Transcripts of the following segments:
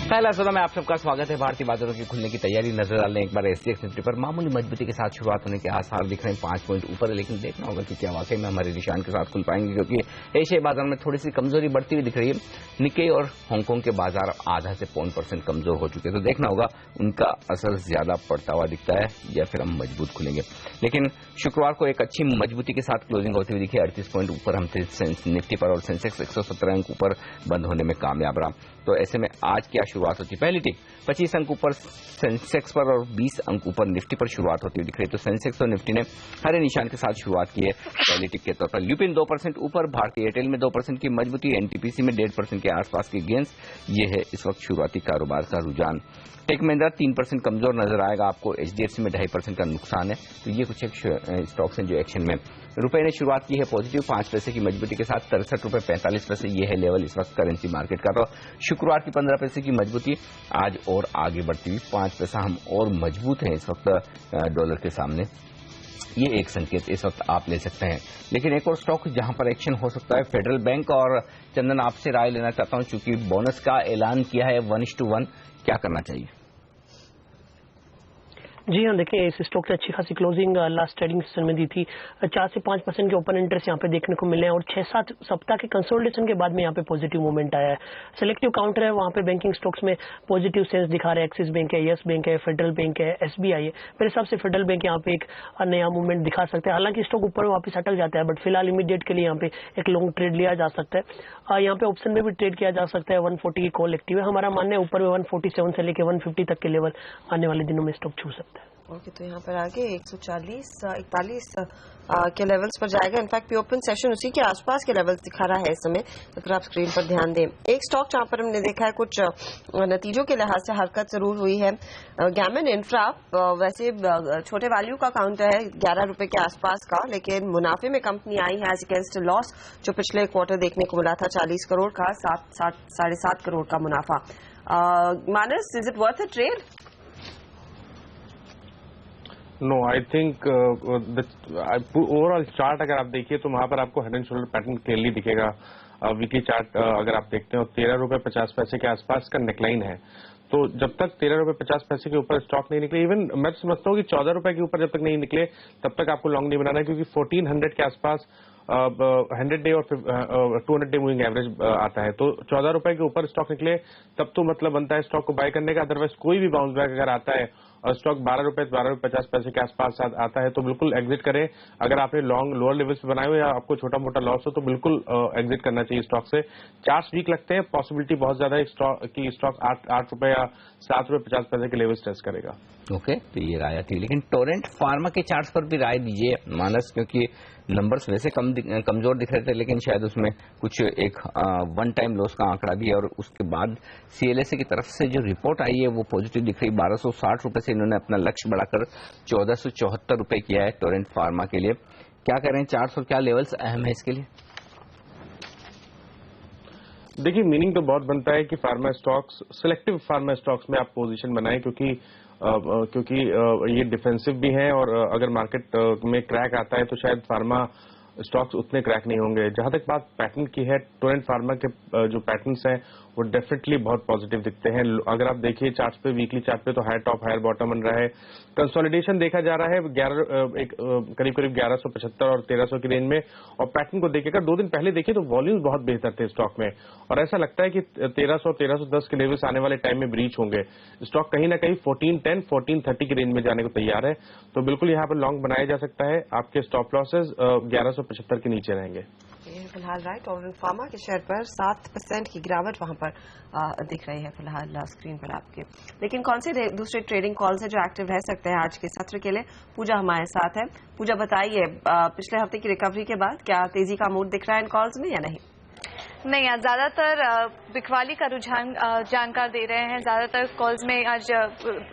पहला सौदा में आप सबका स्वागत है। भारतीय बाजारों की खुलने की तैयारी नजर डालने एक बार एसजीएक्स निफ्टी पर मामूली मजबूती के साथ शुरुआत होने के आसार दिख रहे हैं। 5 पॉइंट ऊपर है, लेकिन देखना होगा कि क्या वाकई में हमारे निशान के साथ खुल पाएंगे, क्योंकि एशियाई बाजार में थोड़ी सी कमजोरी बढ़ती हुई दिख रही है। निक्केई और हांगकांग के बाजार आधा से 0.5% कमजोर हो चुके हैं, तो देखना होगा उनका असर ज्यादा पड़ता हुआ दिखता है या फिर हम मजबूत खुलेंगे। लेकिन शुक्रवार को एक अच्छी मजबूती के साथ क्लोजिंग होती हुई दिखी। 38 पॉइंट ऊपर हम थे निफ्टी पर और सेंसेक्स 117 अंक ऊपर बंद होने में कामयाब रहा। तो ऐसे में आज क्या शुरुआत होती है? पहली टिक 25 अंक ऊपर सेंसेक्स पर और 20 अंक ऊपर निफ्टी पर शुरुआत होती हुई दिख रही है। तो सेंसेक्स और निफ्टी ने हरे निशान के साथ शुरुआत की है पहली टिक के तौर पर। ल्यूपिन 2% ऊपर, भारतीय एयरटेल में 2% की मजबूती, एनटीपीसी में 1.5% के आसपास के गेंस। ये है इस वक्त शुरुआती कारोबार का रुझान। टेक महिंद्रा 3% कमजोर नजर आएगा आपको। एचडीएफसी में 2.5% का नुकसान है। तो ये कुछ स्टॉक्स हैं जो एक्शन में। रुपए ने शुरुआत की है पॉजिटिव 5 पैसे की मजबूती के साथ, 63.45 ये है लेवल इस वक्त करेंसी मार्केट का। तो शुक्रवार की 15 पैसे की मजबूती आज और आगे बढ़ती हुई 5 पैसा हम और मजबूत हैं इस वक्त डॉलर के सामने। ये एक संकेत इस वक्त आप ले सकते हैं। लेकिन एक और स्टॉक जहां पर एक्शन हो सकता है फेडरल बैंक। और चंदन, आपसे राय लेना चाहता हूं, चूंकि बोनस का ऐलान किया है 1:1, क्या करना चाहिए? जी हाँ, देखिए इस स्टॉक से अच्छी खासी क्लोजिंग लास्ट ट्रेडिंग सेशन में दी थी। 4 से 5% के ओपन इंटरेस्ट यहाँ पे देखने को मिले हैं और 6-7 सप्ताह के कंसोलिडेशन के बाद में यहाँ पे पॉजिटिव मूवमेंट आया है। सिलेक्टिव काउंटर है, वहाँ पे बैंकिंग स्टॉक्स में पॉजिटिव सेंस दिखा रहे हैं। एक्सिस बैंक है, यस बैंक है, फेडरल बैंक है, एसबीआई है। मेरे हिसाब से फेडरल बैंक यहाँ पे एक नया मूवमेंट दिखा सकता है। हालांकि स्टॉक ऊपर वापस अटक जाता है, बट फिलहाल इमीडिएट के लिए यहाँ पे एक लॉन्ग ट्रेड लिया जा सकता है। यहाँ पे ऑप्शन में भी ट्रेड किया जा सकता है। 140 की कॉल एक्टिव है। हमारा मानना है ऊपर में 147 से लेकर 150 तक के लेवल आने वाले दिनों में स्टॉक छू सकता है। ओके, तो यहाँ पर आगे 140-41 के लेवल्स पर जाएगा। इनफैक्ट ओपन सेशन उसी के आसपास के लेवल्स दिखा रहा है इस समय, अगर आप स्क्रीन पर ध्यान दें। एक स्टॉक जहाँ पर हमने देखा है कुछ नतीजों के लिहाज से हरकत जरूर हुई है, गैमन इंफ्रा। वैसे छोटे वैल्यू का काउंटर है 11 रुपए के आसपास का, लेकिन मुनाफे में कंपनी आई है एज अगेंस्ट लॉस जो पिछले क्वार्टर देखने को मिला था 40 करोड़ का, 7.5 करोड़ का मुनाफा। Manas, is it worth a trade? No, I think overall chart अगर आप देखिए तो वहां पर आपको head and shoulder pattern clearly दिखेगा। वीकली चार्ट अगर आप देखते हैं, 13.50 रुपए के आसपास का नेकलाइन है। तो जब तक 13.50 के ऊपर स्टॉक नहीं निकले, इवन मैं समझता हूँ कि 14 रुपए के ऊपर जब तक नहीं निकले तब तक आपको लॉन्ग नहीं बनाना है, क्योंकि 1400 के आसपास 100 डे और 200 डे मूविंग एवरेज आता है। तो 14 रुपए के ऊपर स्टॉक निकले तब तो मतलब बनता है स्टॉक को बाय करने का। अदरवाइज कोई भी बाउंस बैक अगर आता है और स्टॉक 12.50 के आसपास आता है तो बिल्कुल एग्जिट करें। अगर आपने लॉन्ग लोअर लेवल्स पे बनाए हो या आपको छोटा मोटा लॉस हो तो बिल्कुल एग्जिट करना चाहिए स्टॉक से। चार्ट्स वीक लगते हैं, पॉसिबिलिटी बहुत ज्यादा है कि स्टॉक 8 रुपए या 7.50 के लेवल्स टेस्ट करेगा। ओके, तो ये राय थी। लेकिन टोरेंट फार्मा के चार्ट्स पर भी राय दीजिए मानस, क्योंकि नंबर्स वैसे कमजोर दिख रहे थे, लेकिन शायद उसमें कुछ एक वन टाइम लॉस का आंकड़ा भी है और उसके बाद सीएलएसए की तरफ से जो रिपोर्ट आई है वो पॉजिटिव दिख रही। 1260 रुपए से इन्होंने अपना लक्ष्य बढ़ाकर 1474 रुपए किया है टोरेंट फार्मा के लिए। क्या कह रहे हैं चार्ट्स और क्या लेवल्स अहम है इसके लिए? देखिए, मीनिंग तो बहुत बनता है कि pharma stocks, selective pharma stocks में आप पोजीशन बनाएं, क्योंकि ये डिफेंसिव भी हैं और अगर मार्केट में क्रैक आता है तो शायद फार्मा स्टॉक्स उतने क्रैक नहीं होंगे। जहां तक बात पैटर्न की है, टोरेंट फार्मा के जो पैटर्न्स हैं वो डेफिनेटली बहुत पॉजिटिव दिखते हैं। अगर आप देखिए चार्ट्स पे, वीकली चार्ट पे तो हायर टॉप हायर बॉटम बन रहा है। कंसोलिडेशन देखा जा रहा है करीब 1175 और 1300 की रेंज में। और पैटर्न को देखिएगा 2 दिन पहले देखिए तो वॉल्यूम्स बहुत बेहतर थे स्टॉक में और ऐसा लगता है कि 1300-1310 के लेवल्स आने वाले टाइम में ब्रीच होंगे। स्टॉक कहीं ना कहीं 1410 1430 की रेंज में जाने को तैयार है, तो बिल्कुल यहाँ पर लॉन्ग बनाया जा सकता है। आपके स्टॉप लॉसेज 1175 के नीचे रहेंगे। फिलहाल राइट, और फार्मा के शेयर पर 7% की गिरावट वहां पर दिख रही है फिलहाल स्क्रीन पर आपके। लेकिन कौन से दूसरे ट्रेडिंग कॉल्स है जो एक्टिव रह सकते हैं आज के सत्र के लिए? पूजा हमारे साथ है। पूजा, बताइए पिछले हफ्ते की रिकवरी के बाद क्या तेजी का मूड दिख रहा है इन कॉल्स में या नहीं? नहीं, आज ज्यादातर बिकवाली का रुझान जानकार दे रहे हैं। ज्यादातर कॉल्स में आज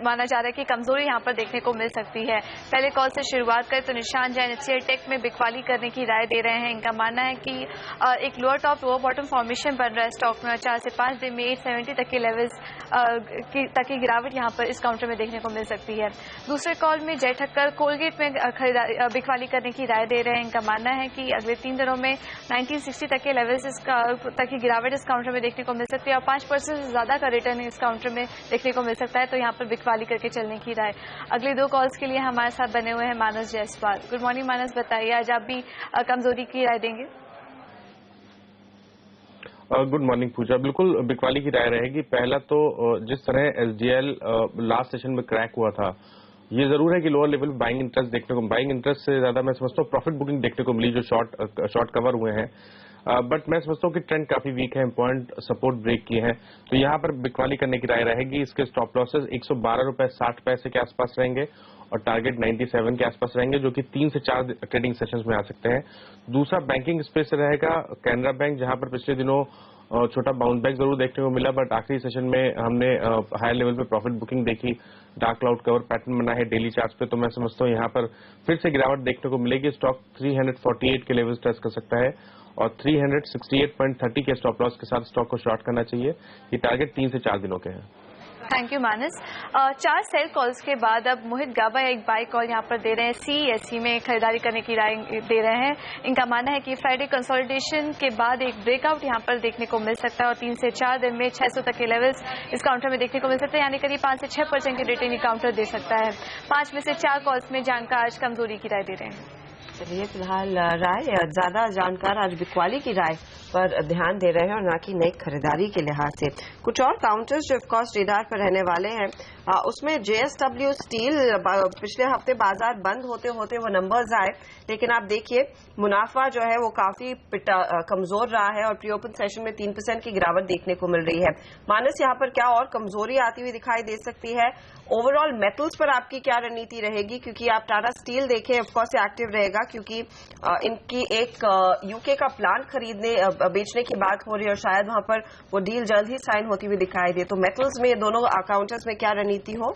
माना जा रहा है कि कमजोरी यहां पर देखने को मिल सकती है। पहले कॉल से शुरुआत करें तो निशान जैन एचसीएल टेक में बिकवाली करने की राय दे रहे हैं। इनका मानना है कि एक lower top lower bottom formation बन रहा है स्टॉक में। 4 से 5 दिन में 870 तक के लेवल्स तक की गिरावट यहां पर इस काउंटर में देखने को मिल सकती है। दूसरे कॉल में जय ठक्कर कोलगेट में बिकवाली करने की राय दे रहे हैं। इनका मानना है कि अगले 3 दिनों में 1960 तक के लेवल्स तक की गिरावट इस काउंटर में देखने को मिल सकती है और 5% से ज्यादा का रिटर्न इस काउंटर में देखने को मिल सकता है, तो यहाँ पर बिकवाली करके चलने की राय। अगले 2 कॉल्स के लिए हमारे साथ बने हुए हैं मानस जायसवाल। गुड मॉर्निंग मानस, बताइए आज आप भी कमजोरी की राय देंगे? गुड मॉर्निंग पूजा। बिल्कुल बिकवाली की राय रहेगी। पहला तो जिस तरह एसडीएल लास्ट सेशन में क्रैक हुआ था, ये जरूर है कि लोअर लेवल पे बाइंग इंटरेस्ट देखने को, बाइंग इंटरेस्ट से ज्यादा मैं समझता हूँ प्रॉफिट बुकिंग देखने को मिली जो शॉर्ट कवर हुए हैं। बट मैं समझता हूँ कि ट्रेंड काफी वीक है, इम्पॉर्टेंट सपोर्ट ब्रेक किए हैं, तो यहाँ पर बिकवाली करने की राय रहेगी। इसके स्टॉप लॉसेस 112 रुपए 60 पैसे के आसपास रहेंगे और टारगेट 97 के आसपास रहेंगे, जो कि 3 से 4 ट्रेडिंग सेशंस में आ सकते हैं। दूसरा बैंकिंग स्पेस रहेगा कैनरा बैंक, जहां पर पिछले दिनों छोटा बाउंस बैक जरूर देखने को मिला, बट आखिरी सेशन में हमने हायर लेवल पे प्रॉफिट बुकिंग देखी, डार्क क्लाउड कवर पैटर्न बना है डेली चार्ट पे, तो मैं समझता हूँ यहाँ पर फिर से गिरावट देखने को मिलेगी। स्टॉक 348 के लेवल टेस्ट कर सकता है और 368.30 के स्टॉप लॉस के साथ स्टॉक को शॉर्ट करना चाहिए। ये टारगेट 3 से 4 दिनों के हैं। Thank you Manas. 4 sell calls के बाद अब मोहित गाबा एक बाय कॉल यहाँ पर दे रहे हैं, सीएससी में खरीदारी करने की राय दे रहे हैं। इनका मानना है कि फ्राइडे कंसोलिडेशन के बाद एक ब्रेकआउट यहाँ पर देखने को मिल सकता है और 3 से 4 दिन में 600 तक के लेवल्स इस काउंटर में देखने को मिल सकते हैं, यानी करीब 5 से 6% की रिटर्न काउंटर दे सकता है। 5 में से 4 कॉल्स में जानकार आज कमजोरी की राय दे रहे हैं। चलिए फिलहाल राय ज्यादा जानकार आज बिकवाली की राय पर ध्यान दे रहे हैं और ना कि नई खरीदारी के लिहाज से। कुछ और काउंटर्स जो ऑफकोर्स रेडार पर रहने वाले हैं, उसमें जेएसडब्ल्यू स्टील पिछले हफ्ते बाजार बंद होते होते वो नंबर्स आए, लेकिन आप देखिए मुनाफा जो है वो काफी कमजोर रहा है और प्री ओपन सेशन में 3% की गिरावट देखने को मिल रही है। मानस, यहाँ पर क्या और कमजोरी आती हुई दिखाई दे सकती है? ओवरऑल मेटल्स पर आपकी क्या रणनीति रहेगी? क्योंकि आप टाटा स्टील देखें ऑफकोर्स एक्टिव रहेगा, क्योंकि इनकी एक यूके का प्लांट खरीदने बेचने की बात हो रही है और शायद वहां पर वो डील जल्द ही साइन होती हुई दिखाई दे। तो मेटल्स में ये दोनों अकाउंट्स में क्या रणनीति हो?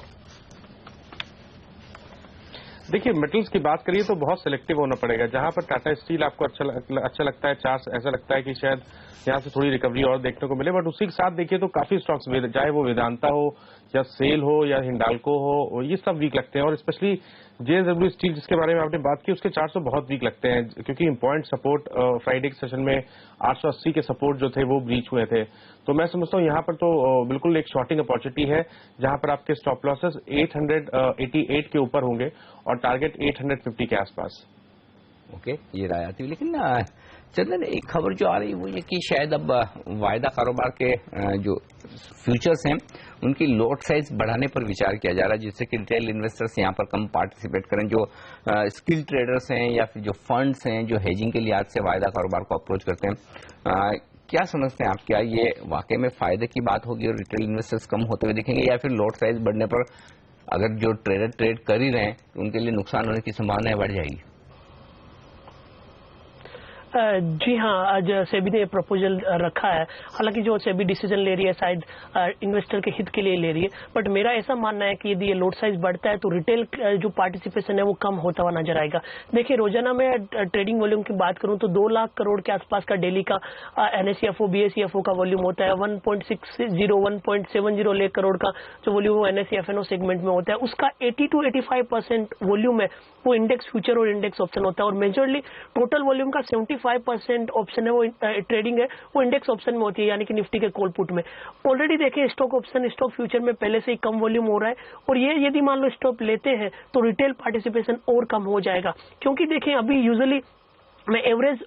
देखिए, मेटल्स की बात करिए तो बहुत सिलेक्टिव होना पड़ेगा। जहां पर टाटा स्टील आपको अच्छा लगता है, ऐसा लगता है कि शायद यहाँ से थोड़ी रिकवरी और देखने को मिले, बट उसी के साथ देखिए तो काफी स्टॉक्स, चाहे वो वेदांता हो या सेल हो या हिंडाल्को हो, ये सब वीक लगते हैं। और स्पेशली जेएसडब्ल्यू स्टील जिसके बारे में आपने बात की, उसके 400 बहुत वीक लगते हैं, क्योंकि इम्पॉर्टेंट सपोर्ट फ्राइडे के सेशन में 880 के सपोर्ट जो थे वो ब्रीच हुए थे। तो मैं समझता हूँ यहाँ पर तो बिल्कुल एक शॉर्टिंग अपॉर्चुनिटी है, जहां पर आपके स्टॉप लॉसेस 888 के ऊपर होंगे और टारगेट 850 के आसपास। ओके, ये राय आती है। लेकिन चंदन, एक खबर जो आ रही है वो ये कि शायद अब वायदा कारोबार के जो फ्यूचर्स हैं उनकी लॉट साइज बढ़ाने पर विचार किया जा रहा है, जिससे कि रिटेल इन्वेस्टर्स यहाँ पर कम पार्टिसिपेट करें। जो स्किल ट्रेडर्स हैं या फिर जो फंड्स हैं जो हेजिंग के लिहाज से वायदा कारोबार को अप्रोच करते हैं, क्या समझते हैं आप? क्या ये वाकई में फायदे की बात होगी और रिटेल इन्वेस्टर्स कम होते हुए दिखेंगे, या फिर लॉट साइज बढ़ने पर अगर जो ट्रेडर ट्रेड कर ही रहे हैं तो उनके लिए नुकसान होने की संभावना बढ़ जाएगी? जी हाँ, आज सेबी ने प्रपोजल रखा है। हालांकि जो सेबी डिसीजन ले रही है शायद इन्वेस्टर के हित के लिए ले रही है, बट मेरा ऐसा मानना है कि यदि ये लोड साइज बढ़ता है तो रिटेल जो पार्टिसिपेशन है वो कम होता हुआ नजर आएगा। देखिए, रोजाना में ट्रेडिंग वॉल्यूम की बात करूं तो 2 लाख करोड़ के आसपास का डेली का एनएससीएफओ बीएससीएफओ का वॉल्यूम होता है। 1.70 लाख करोड़ का जो वॉल्यूम वो एनएससीएफएनओ सेगमेंट में होता है, उसका 80 to 85% वॉल्यूम है वो इंडेक्स फ्यूचर और इंडेक्स ऑप्शन होता है। और मेजरली टोटल वॉल्यूम का 75% ऑप्शन है वो ट्रेडिंग है वो इंडेक्स ऑप्शन में होती है, यानी कि निफ्टी के कॉल पुट में। ऑलरेडी देखें, स्टॉक ऑप्शन स्टॉक फ्यूचर में पहले से ही कम वॉल्यूम हो रहा है और ये यदि मान लो स्टॉक लेते हैं तो रिटेल पार्टिसिपेशन और कम हो जाएगा। क्योंकि देखें, अभी यूजुअली मैं एवरेज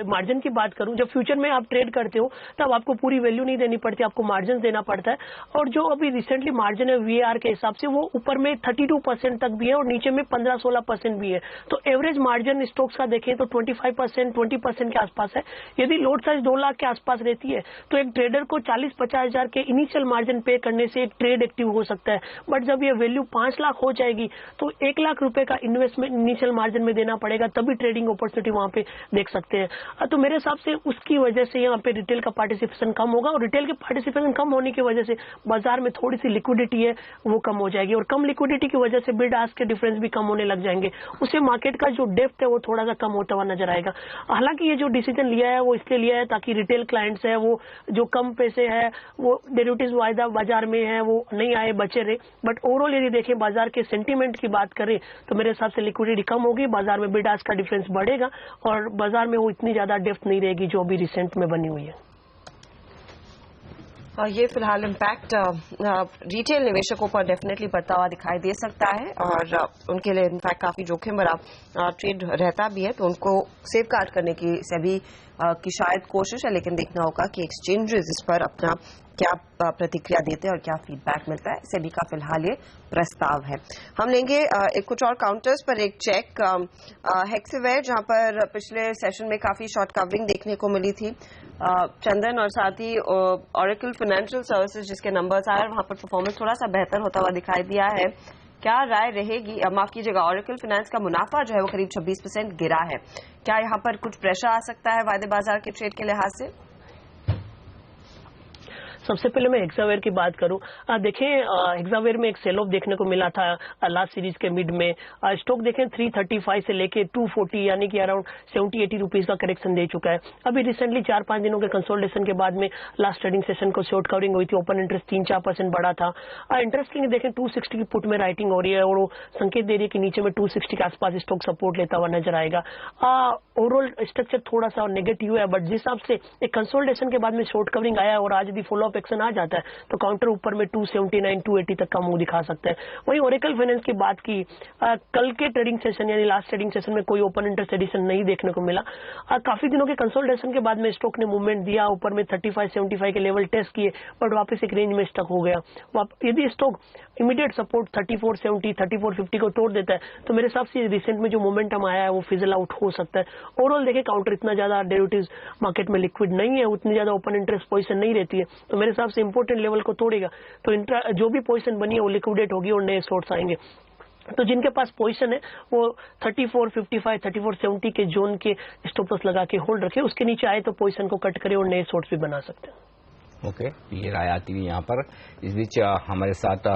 मार्जिन की बात करूं, जब फ्यूचर में आप ट्रेड करते हो तब आपको पूरी वैल्यू नहीं देनी पड़ती, आपको मार्जिन देना पड़ता है। और जो अभी रिसेंटली मार्जिन है वीआर के हिसाब से वो ऊपर में 32% तक भी है और नीचे में 15-16% भी है। तो एवरेज मार्जिन स्टॉक्स का देखें तो 25% 20% के आसपास है। यदि लॉट साइज 2 लाख के आसपास रहती है तो एक ट्रेडर को 40-50 हजार के इनिशियल मार्जिन पे करने से एक ट्रेड एक्टिव हो सकता है। बट जब ये वैल्यू 5 लाख हो जाएगी तो 1 लाख रुपए का इन्वेस्टमेंट इनिशियल मार्जिन में देना पड़ेगा, तभी ट्रेडिंग अपॉर्चुनिटी वहां पे देख सकते हैं। तो मेरे हिसाब से उसकी वजह से यहाँ पे रिटेल का पार्टिसिपेशन कम होगा और रिटेल के पार्टिसिपेशन कम होने की वजह से बाजार में थोड़ी सी लिक्विडिटी है वो कम हो जाएगी और कम लिक्विडिटी की वजह से बिड आस्क के डिफरेंस भी कम होने लग जाएंगे। उससे मार्केट का जो डेप्थ है वो थोड़ा सा कम होता हुआ नजर आएगा। हालांकि ये जो डिसीजन लिया है वो इसलिए लिया है ताकि रिटेल क्लाइंट्स है वो जो कम पैसे है वो डेरिवेटिव्स वायदा बाजार में है वो नहीं आए, बचे रहे। बट ओवरऑल यदि देखें बाजार के सेंटीमेंट की बात करें तो मेरे हिसाब से लिक्विडिटी कम होगी, बाजार में बिड आस्क का डिफरेंस बढ़ेगा रहेगा और बाजार में वो इतनी ज्यादा डेप्थ नहीं रहेगी जो अभी रिसेंट में बनी हुई है। ये फिलहाल इम्पैक्ट रिटेल निवेशकों पर डेफिनेटली बढ़ता हुआ दिखाई दे सकता है और उनके लिए इनफैक्ट काफी जोखिम भरा ट्रेड रहता भी है, तो उनको सेफ गार्ड करने की सेबी की शायद कोशिश है, लेकिन देखना होगा कि एक्सचेंजेस इस पर अपना क्या प्रतिक्रिया देते हैं और क्या फीडबैक मिलता है। सेबी का फिलहाल ये प्रस्ताव है। हम लेंगे एक कुछ और काउंटर्स पर एक चेक। हेक्सेवेयर जहां पर पिछले सेशन में काफी शॉर्ट कवरिंग देखने को मिली थी, चंदन और साथ ही ऑरेकल फाइनेंशियल सर्विसेज जिसके नंबर्स आए वहां पर परफॉर्मेंस थोड़ा सा बेहतर होता हुआ दिखाई दिया है। क्या राय रहेगी, माफ कीजिएगा, ऑरेकल फाइनेंस का मुनाफा जो है वो करीब 26% गिरा है, क्या यहाँ पर कुछ प्रेशर आ सकता है वायदे बाजार के ट्रेड के लिहाज से? सबसे पहले मैं हेक्सावेयर की बात करूं, देखें हेक्सावेयर में एक सेल ऑफ देखने को मिला था लास्ट सीरीज के मिड में। स्टॉक देखें 335 से लेके 240 यानी कि अराउंड 70-80 रुपीज का करेक्शन दे चुका है। अभी रिसेंटली 4-5 दिनों के कंसोलिडेशन के बाद में लास्ट ट्रेडिंग सेशन को शॉर्ट कवरिंग हुई थी, ओपन इंटरेस्ट 3-4% बढ़ा था। इंटरेस्टिंग देखें 260 की पुट में राइटिंग हो रही है और वो संकेत दे रही है कि नीचे में 260 के आसपास स्टॉक सपोर्ट लेता हुआ नजर आएगा। ओवरऑल स्ट्रक्चर थोड़ा सा नेगेटिव है, बट जिस हिसाब से एक कंसोलिडेशन के बाद में शॉर्ट कवरिंग आया और आज यदि फॉलो एक्शन आ जाता है तो काउंटर ऊपर में 279-280 तक का मूव दिखा सकता है। वहीं ओरेकल फाइनेंस की बात की, कल के ट्रेडिंग सेशन यानी लास्ट ट्रेडिंग सेशन में कोई ओपन इंटरेस्ट एडिशन नहीं देखने को मिला। काफी दिनों के कंसोलिडेशन के बाद में स्टॉक ने मूवमेंट दिया, ऊपर में 35-75 के लेवल टेस्ट किए, बट वापस एक रेंज में स्टक हो गया। यदि स्टॉक इमीडिएट सपोर्ट 3470, 3450 को तोड़ देता है तो मेरे हिसाब से रिसेंट में जो मोमेंटम आया है वो फिजल आउट हो सकता है। ओवरऑल देखें काउंटर इतना ज्यादा डेरिवेटिव्स मार्केट में लिक्विड नहीं है, उतनी ज्यादा ओपन इंटरेस्ट पोजीशन नहीं रहती है, तो मेरे हिसाब से इंपोर्टेंट लेवल को तोड़ेगा तो जो भी पोजीशन बनी है वो लिक्विडेट होगी और नए सोर्स आएंगे। तो जिनके पास पोजीशन है वो 3455, 3470 के जोन के स्टॉप लॉस लगा के होल्ड रखे, उसके नीचे आए तो पोजीशन को कट करे और नए सोर्स भी बना सकते हैं। ओके, ये राय आती हुई यहाँ पर। इस बीच हमारे साथ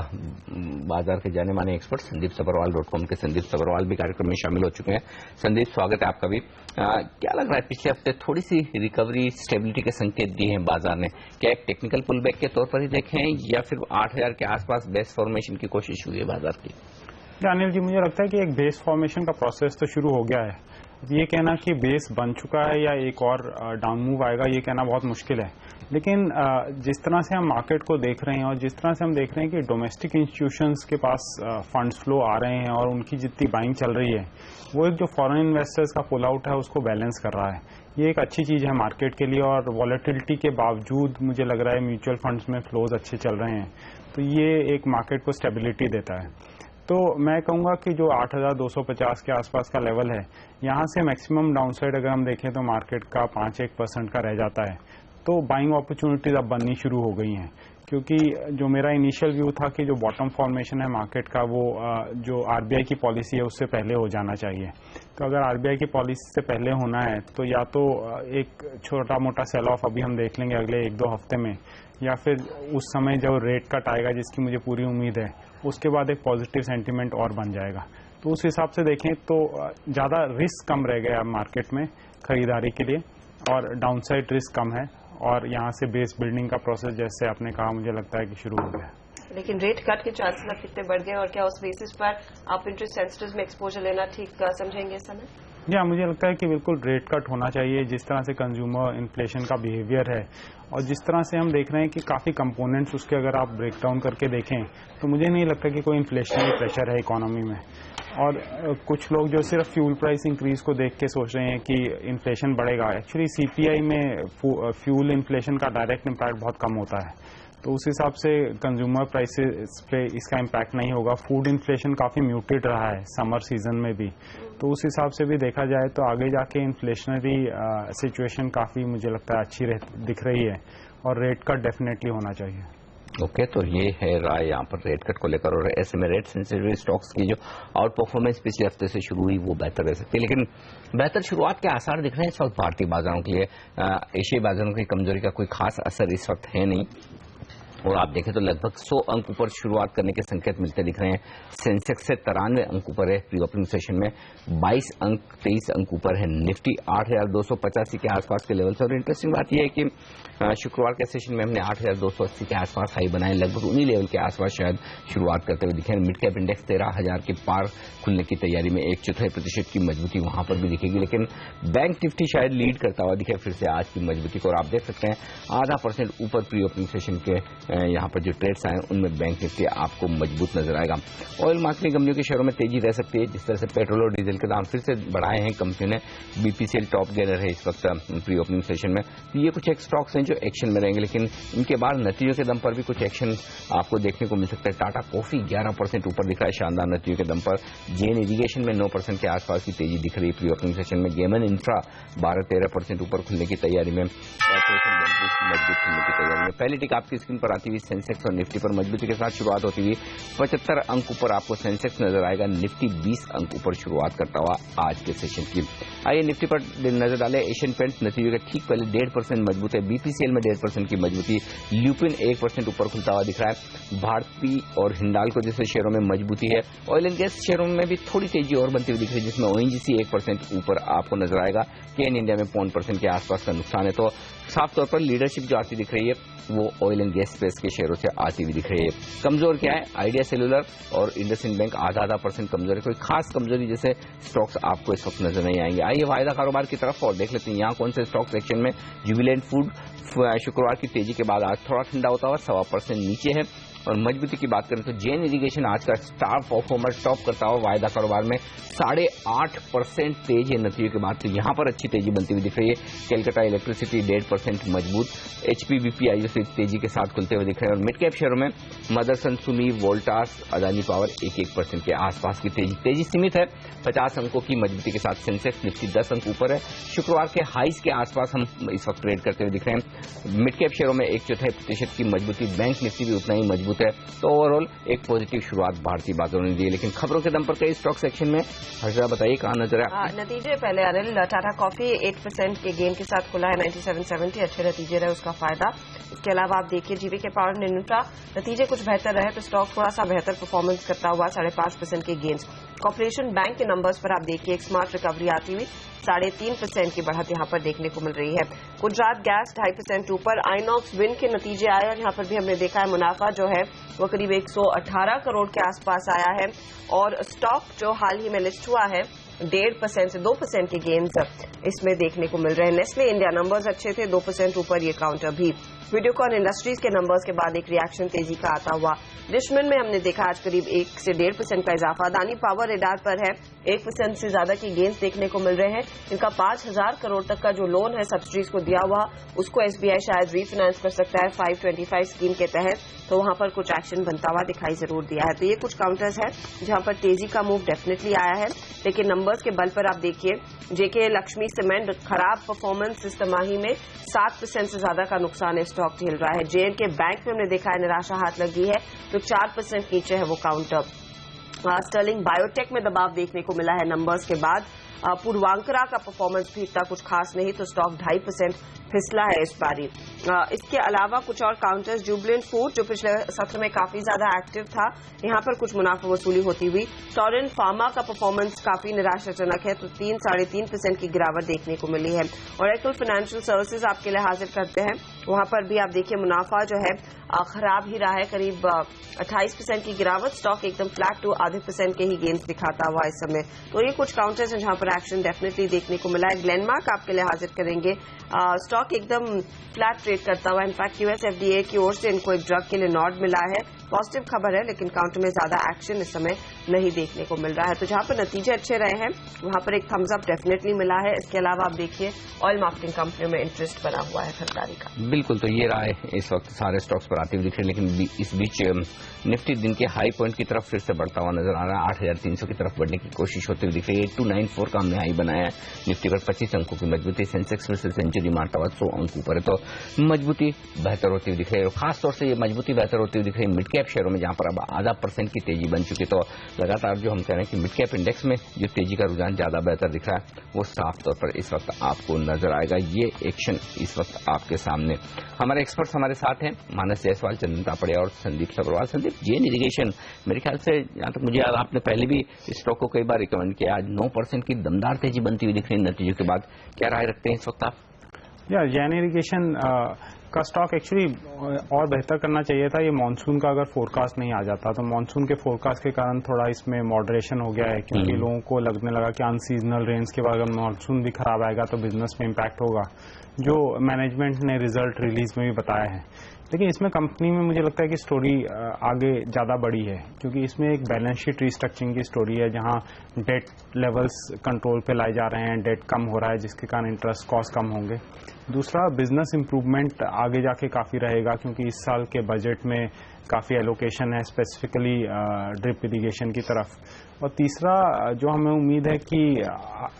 बाजार के जाने माने एक्सपर्ट संदीप sabharwal.com के संदीप sabharwal भी कार्यक्रम में शामिल हो चुके हैं। संदीप, स्वागत है आपका भी। क्या लग रहा है, पिछले हफ्ते थोड़ी सी रिकवरी स्टेबिलिटी के संकेत दिए हैं बाजार ने, क्या एक टेक्निकल पुलबैक के तौर पर ही देखें या फिर 8000 के आसपास बेस फॉर्मेशन की कोशिश हुई है बाजार की? अनिल जी, मुझे लगता है कि एक बेस फॉर्मेशन का प्रोसेस तो शुरू हो गया है। ये कहना कि बेस बन चुका है या एक और डाउन मूव आएगा, ये कहना बहुत मुश्किल है। लेकिन जिस तरह से हम मार्केट को देख रहे हैं और जिस तरह से हम देख रहे हैं कि डोमेस्टिक इंस्टीट्यूशंस के पास फंड्स फ्लो आ रहे हैं और उनकी जितनी बाइंग चल रही है, वो एक जो फॉरेन इन्वेस्टर्स का पुल आउट है उसको बैलेंस कर रहा है। ये एक अच्छी चीज है मार्केट के लिए और वॉलेटिलिटी के बावजूद मुझे लग रहा है म्यूचुअल फंड्स में फ्लोज अच्छे चल रहे हैं, तो ये एक मार्केट को स्टेबिलिटी देता है। तो मैं कहूंगा कि जो 8250 के आसपास का लेवल है, यहाँ से मैक्सिमम डाउनसाइड अगर हम देखें तो मार्केट का 5-1% का रह जाता है। तो बाइंग अपॉर्चुनिटीज अब बननी शुरू हो गई हैं, क्योंकि जो मेरा इनिशियल व्यू था कि जो बॉटम फॉर्मेशन है मार्केट का वो जो आरबीआई की पॉलिसी है उससे पहले हो जाना चाहिए। तो अगर आरबीआई की पॉलिसी से पहले होना है तो या तो एक छोटा मोटा सेल ऑफ अभी हम देख लेंगे अगले 1-2 हफ्ते में, या फिर उस समय जब रेट कट आएगा जिसकी मुझे पूरी उम्मीद है उसके बाद एक पॉजिटिव सेंटीमेंट और बन जाएगा। तो उस हिसाब से देखें तो ज़्यादा रिस्क कम रह गया मार्केट में खरीदारी के लिए और डाउनसाइड रिस्क कम है और यहाँ से बेस बिल्डिंग का प्रोसेस जैसे आपने कहा मुझे लगता है कि शुरू हो गया। लेकिन रेट कट के चांसेस अब कितने बढ़ गए और क्या उस बेसिस पर आप इंटरेस्ट सेंसिटिव में एक्सपोजर लेना ठीक समझेंगे इस समय? या मुझे लगता है कि बिल्कुल रेट कट होना चाहिए। जिस तरह से कंज्यूमर इन्फ्लेशन का बिहेवियर है और जिस तरह से हम देख रहे हैं कि काफ़ी कंपोनेंट्स उसके अगर आप ब्रेक डाउन करके देखें तो मुझे नहीं लगता कि कोई इन्फ्लेशनरी प्रेशर है इकोनॉमी में। और कुछ लोग जो सिर्फ फ्यूल प्राइस इंक्रीज को देख के सोच रहे हैं कि इन्फ्लेशन बढ़ेगा, एक्चुअली सीपीआई में फ्यूल इन्फ्लेशन का डायरेक्ट इम्पैक्ट बहुत कम होता है, तो उस हिसाब से कंज्यूमर प्राइसेस पे इसका इम्पैक्ट नहीं होगा। फूड इन्फ्लेशन काफ़ी म्यूटेड रहा है समर सीजन में भी, तो उस हिसाब से भी देखा जाए तो आगे जाके इन्फ्लेशनरी सिचुएशन काफ़ी मुझे लगता है अच्छी दिख रही है और रेट कट डेफिनेटली होना चाहिए। ओके, तो ये है राय यहाँ पर रेट कट को लेकर। और ऐसे में रेट सेंसिटिव स्टॉक्स की जो आउट परफॉर्मेंस पिछले हफ्ते से शुरू हुई वो बेहतर रह सकती है, लेकिन बेहतर शुरुआत के आसार दिख रहे हैं इस वक्त भारतीय बाजारों के लिए। एशियाई बाजारों की कमजोरी का कोई खास असर इस वक्त है नहीं। और आप देखें तो लगभग 100 अंक ऊपर शुरुआत करने के संकेत मिलते दिख रहे हैं। सेंसेक्स से 93 अंक ऊपर है प्री ओपनिंग सेशन में, 22 अंक 23 अंक ऊपर है निफ्टी 8,285 के आसपास के लेवल से। और इंटरेस्टिंग बात यह है कि शुक्रवार के सेशन में हमने 8,280 के आसपास हाई बनाए, लगभग उन्हीं लेवल के आसपास शायद शुरुआत करते हुए दिखे। मिड कैप इंडेक्स 13,000 के पार खुलने की तैयारी में, 1/4% की मजबूती वहां पर भी दिखेगी, लेकिन बैंक निफ्टी शायद लीड करता हुआ दिखे फिर से आज की मजबूती को। और आप देख सकते हैं 0.5% ऊपर प्री ओपनिंग सेशन के यहाँ पर जो ट्रेड्स आए उनमें बैंक निफ्टी आपको मजबूत नजर आएगा। ऑयल मार्केटिंग कंपनियों के शेयरों में तेजी रह सकती है, जिस तरह से पेट्रोल और डीजल के दाम फिर से बढ़ाए हैं कंपनी ने। बीपीसीएल टॉप गेनर है इस वक्त प्री ओपनिंग सेशन में। तो ये कुछ एक स्टॉक्स हैं जो एक्शन में रहेंगे, लेकिन इनके बाद नतीजों के दम पर भी कुछ एक्शन आपको देखने को मिल सकता है। टाटा कॉफी 11% ऊपर दिख रहा है शानदार नतीजों के दम पर। जेन इरिगेशन में 9% के आसपास की तेजी दिख रही है प्री ओपनिंग सेशन में। गेमन इंफ्रा 12-13% ऊपर खुलने की तैयारी में, मजबूत खुलने की तैयारी में। पहली टिक आपकी स्क्रीन पर आती हुई सेंसेक्स और निफ्टी पर मजबूती के साथ शुरुआत होती हुई 75 अंक ऊपर आपको सेंसेक्स नजर आएगा, निफ्टी 20 अंक ऊपर शुरुआत करता हुआ आज के सेशन की। आइए निफ्टी पर नजर डालें। एशियन पेंट्स नतीजों के ठीक पहले 1.5% मजबूत है, बीपीसीएल में 1.5% की मजबूती, ल्यूपिन 1% ऊपर खुलता हुआ दिख रहा है। भारती और हिंडाल्को जैसे शेयरों में मजबूती है। ऑयल एंड गैस शेयरों में भी थोड़ी तेजी और बनती हुई दिख रही है, जिसमें ओएनजीसी 1% ऊपर आपको नजर आएगा। केन इंडिया में 0.5% के आसपास का नुकसान है। तो साफ तौर पर लीडरशिप जो आती दिख रही है वो ऑयल एंड गैस स्पेस के शेयरों से आती हुई दिख रही है। कमजोर क्या है? आइडिया सेलुलर और इंडसइंड बैंक आधा % कमजोर है। कोई खास कमजोरी जैसे स्टॉक्स आपको इस वक्त नजर नहीं आएंगे। आइए वायदा कारोबार की तरफ और देख लेते हैं यहाँ कौन से स्टॉक सेक्शन में। जुबिलेंट फूड शुक्रवार की तेजी के बाद आज थोड़ा ठंडा होता हुआ 1.25% नीचे है। और मजबूती की बात करें तो जेन इरिगेशन आज का स्टार परफॉर्मर टॉप करता हुआ वायदा कारोबार में 8.5% तेज है नतीजों के बाद, तो यहां पर अच्छी तेजी बनती हुई दिख रही है। कैलकाटा इलेक्ट्रिसिटी 1.5% मजबूत, एचपीबीपीआई से तेजी के साथ खुलते हुए दिख रहे हैं। और मिड कैप शेयरों में मदरसन सुमी, वोल्टास, अदानी पावर 1% के आसपास की तेजी सीमित है। 50 अंकों की मजबूती के साथ सेंसेक्स निफ्टी 10 अंक ऊपर है। शुक्रवार के हाईस के आसपास हम इस वक्त ट्रेड करते हुए दिख रहे हैं। मिड कैप शेयरों में 1/4% की मजबूती, बैंक निफ्टी भी उतना ही मजबूत है। तो ओवरऑल एक पॉजिटिव शुरुआत भारतीय बाजारों ने दी, लेकिन खबरों के दम पर कई स्टॉक सेक्शन में हर्षा बताइए कहां नजर है? नतीजे पहले अनिल, टाटा कॉफी 8% के गेन के साथ खुला है 9770, अच्छे नतीजे रहे उसका फायदा। इसके अलावा आप देखिए जीवीके पावर निन्यूट्रा नतीजे कुछ बेहतर रहे तो स्टॉक थोड़ा सा बेहतर परफॉर्मेंस करता हुआ 5.5% के गेन्स। कॉर्पोरेशन बैंक के नंबर्स पर आप देखिए एक स्मार्ट रिकवरी आती हुई 3.5% की बढ़त यहां पर देखने को मिल रही है। गुजरात गैस 2.5% ऊपर। आइनॉक्स विंड के नतीजे आए और यहां पर भी हमने देखा है मुनाफा जो है वो करीब 118 करोड़ के आसपास आया है। और स्टॉक जो हाल ही में लिस्ट हुआ है 1.5% से 2% के गेन्स इसमें देखने को मिल रहे हैं। नेस्ले इंडिया नंबर्स अच्छे थे, 2% ऊपर ये काउंटर भी। वीडियोकॉन इंडस्ट्रीज के नंबर्स के बाद एक रिएक्शन तेजी का आता हुआ। रिचमंड में हमने देखा आज करीब 1 से 1.5% का इजाफा। अदानी पावर रेडार पर है, 1% से ज्यादा की गेन्स देखने को मिल रहे हैं। इनका 5,000 करोड़ तक का जो लोन है सब्सिडीज को दिया हुआ उसको एसबीआई शायद रीफाइनेंस कर सकता है 525 स्कीम के तहत, तो वहां पर कुछ एक्शन बनता हुआ दिखाई जरूर दिया है। तो ये कुछ काउंटर्स है जहां पर तेजी का मूव डेफिनेटली आया है, लेकिन नंबर्स के बल पर आप देखिए जेके लक्ष्मी सीमेंट खराब परफॉर्मेंस इस तिमाही में 7% से ज्यादा का नुकसान स्टॉक झेल रहा है। जेएनके बैंक में हमने देखा है निराशा हाथ लगी है तो 4% नीचे है वो काउंटर। स्टर्लिंग बायोटेक में दबाव देखने को मिला है नंबर्स के बाद। पूर्वांकरा का परफॉर्मेंस भी इतना कुछ खास नहीं तो स्टॉक 2.5% फिसला है इस बारी। इसके अलावा कुछ और काउंटर्स, जुबिलेंट फूड जो पिछले सत्र में काफी ज्यादा एक्टिव था, यहां पर कुछ मुनाफा वसूली होती हुई। टोरेंट फार्मा का परफॉर्मेंस काफी निराशाजनक है तो 3-3.5% की गिरावट देखने को मिली है। और ओरेकल फाइनेंशियल सर्विसेज आपके लिए हाजिर करते हैं, वहां पर भी आप देखिए मुनाफा जो है खराब ही रहा है, करीब 28% की गिरावट। स्टॉक एकदम फ्लैट टू 0.5% के ही गेन्स दिखाता हुआ इस समय। तो ये कुछ काउंटर्स हैं जहां पर एक्शन डेफिनेटली देखने को मिला है। ग्लेनमार्क आपके लिए हाजिर करेंगे, स्टॉक एकदम फ्लैट ट्रेड करता हुआ। इनफैक्ट यूएसएफडीए की ओर से इनको एक ड्रग के लिए नॉड मिला है, पॉजिटिव खबर है, लेकिन काउंटर में ज्यादा एक्शन इस समय नहीं देखने को मिल रहा है। तो जहां पर नतीजे अच्छे रहे हैं वहां पर एक थम्स अप डेफिनेटली मिला है। इसके अलावा आप देखिए ऑयल मार्केटिंग कंपनियों में इंटरेस्ट बना हुआ है खरीदारी का। बिल्कुल, तो ये रहा है इस वक्त सारे स्टॉक्स पर आते हुए दिख रहे हैं, लेकिन इस बीच निफ्टी दिन के हाई पॉइंट की तरफ फिर से बढ़ता हुआ नजर आ रहा है। 8,300 की तरफ बढ़ने की कोशिश होती हुई दिख रही है। 8294 काम में हाई बनाया है। निफ्टी पर 25 अंकों की मजबूती, सेंसेक्स में से सेंचुरी मारता हुआ 100 अंक ऊपर है। तो मजबूती बेहतर होती हुई दिख रही है और खासतौर से ये मजबूती बेहतर होती हुई दिख रही है मिड कैप शेयरों में, जहां पर अब आधा % की तेजी बन चुकी है। तो लगातार जो हम कह रहे हैं कि मिड कैप इंडेक्स में जो तेजी का रुझान ज्यादा बेहतर दिख रहा है वो साफ तौर पर इस वक्त आपको नजर आएगा। ये एक्शन इस वक्त आपके सामने। हमारे एक्सपर्ट्स हमारे साथ हैं, मानस जायसवाल, चंदन तापड़िया और संदीप सब्रवाल। संदीप, जेन इरिगेशन मेरे ख्याल से, जहां तक मुझे याद, आपने पहले भी इस स्टॉक को कई बार रिकमेंड किया। आज 9% की दमदार तेजी बनती हुई दिख रही है नतीजों के बाद। क्या राय रखते हैं इस वक्त आप? जेन इरिगेशन का स्टॉक एक्चुअली और बेहतर करना चाहिए था। ये मानसून का अगर फोरकास्ट नहीं आ जाता तो मानसून के फोरकास्ट के कारण थोड़ा इसमें मॉडरेशन हो गया है, क्योंकि लोगों को लगने लगा कि अनसीजनल रेन्स के बाद अगर मानसून भी खराब आएगा तो बिजनेस में इम्पैक्ट होगा, जो मैनेजमेंट ने रिजल्ट रिलीज में भी बताया है। लेकिन इसमें कंपनी में मुझे लगता है कि स्टोरी आगे ज़्यादा बड़ी है, क्योंकि इसमें एक बैलेंस शीट रिस्ट्रक्चरिंग की स्टोरी है, जहां डेट लेवल्स कंट्रोल पे लाए जा रहे हैं, डेट कम हो रहा है जिसके कारण इंटरेस्ट कॉस्ट कम होंगे। दूसरा, बिजनेस इंप्रूवमेंट आगे जाके काफ़ी रहेगा, क्योंकि इस साल के बजट में काफ़ी एलोकेशन है स्पेसिफिकली ड्रिप इरिगेशन की तरफ। और तीसरा, जो हमें उम्मीद है कि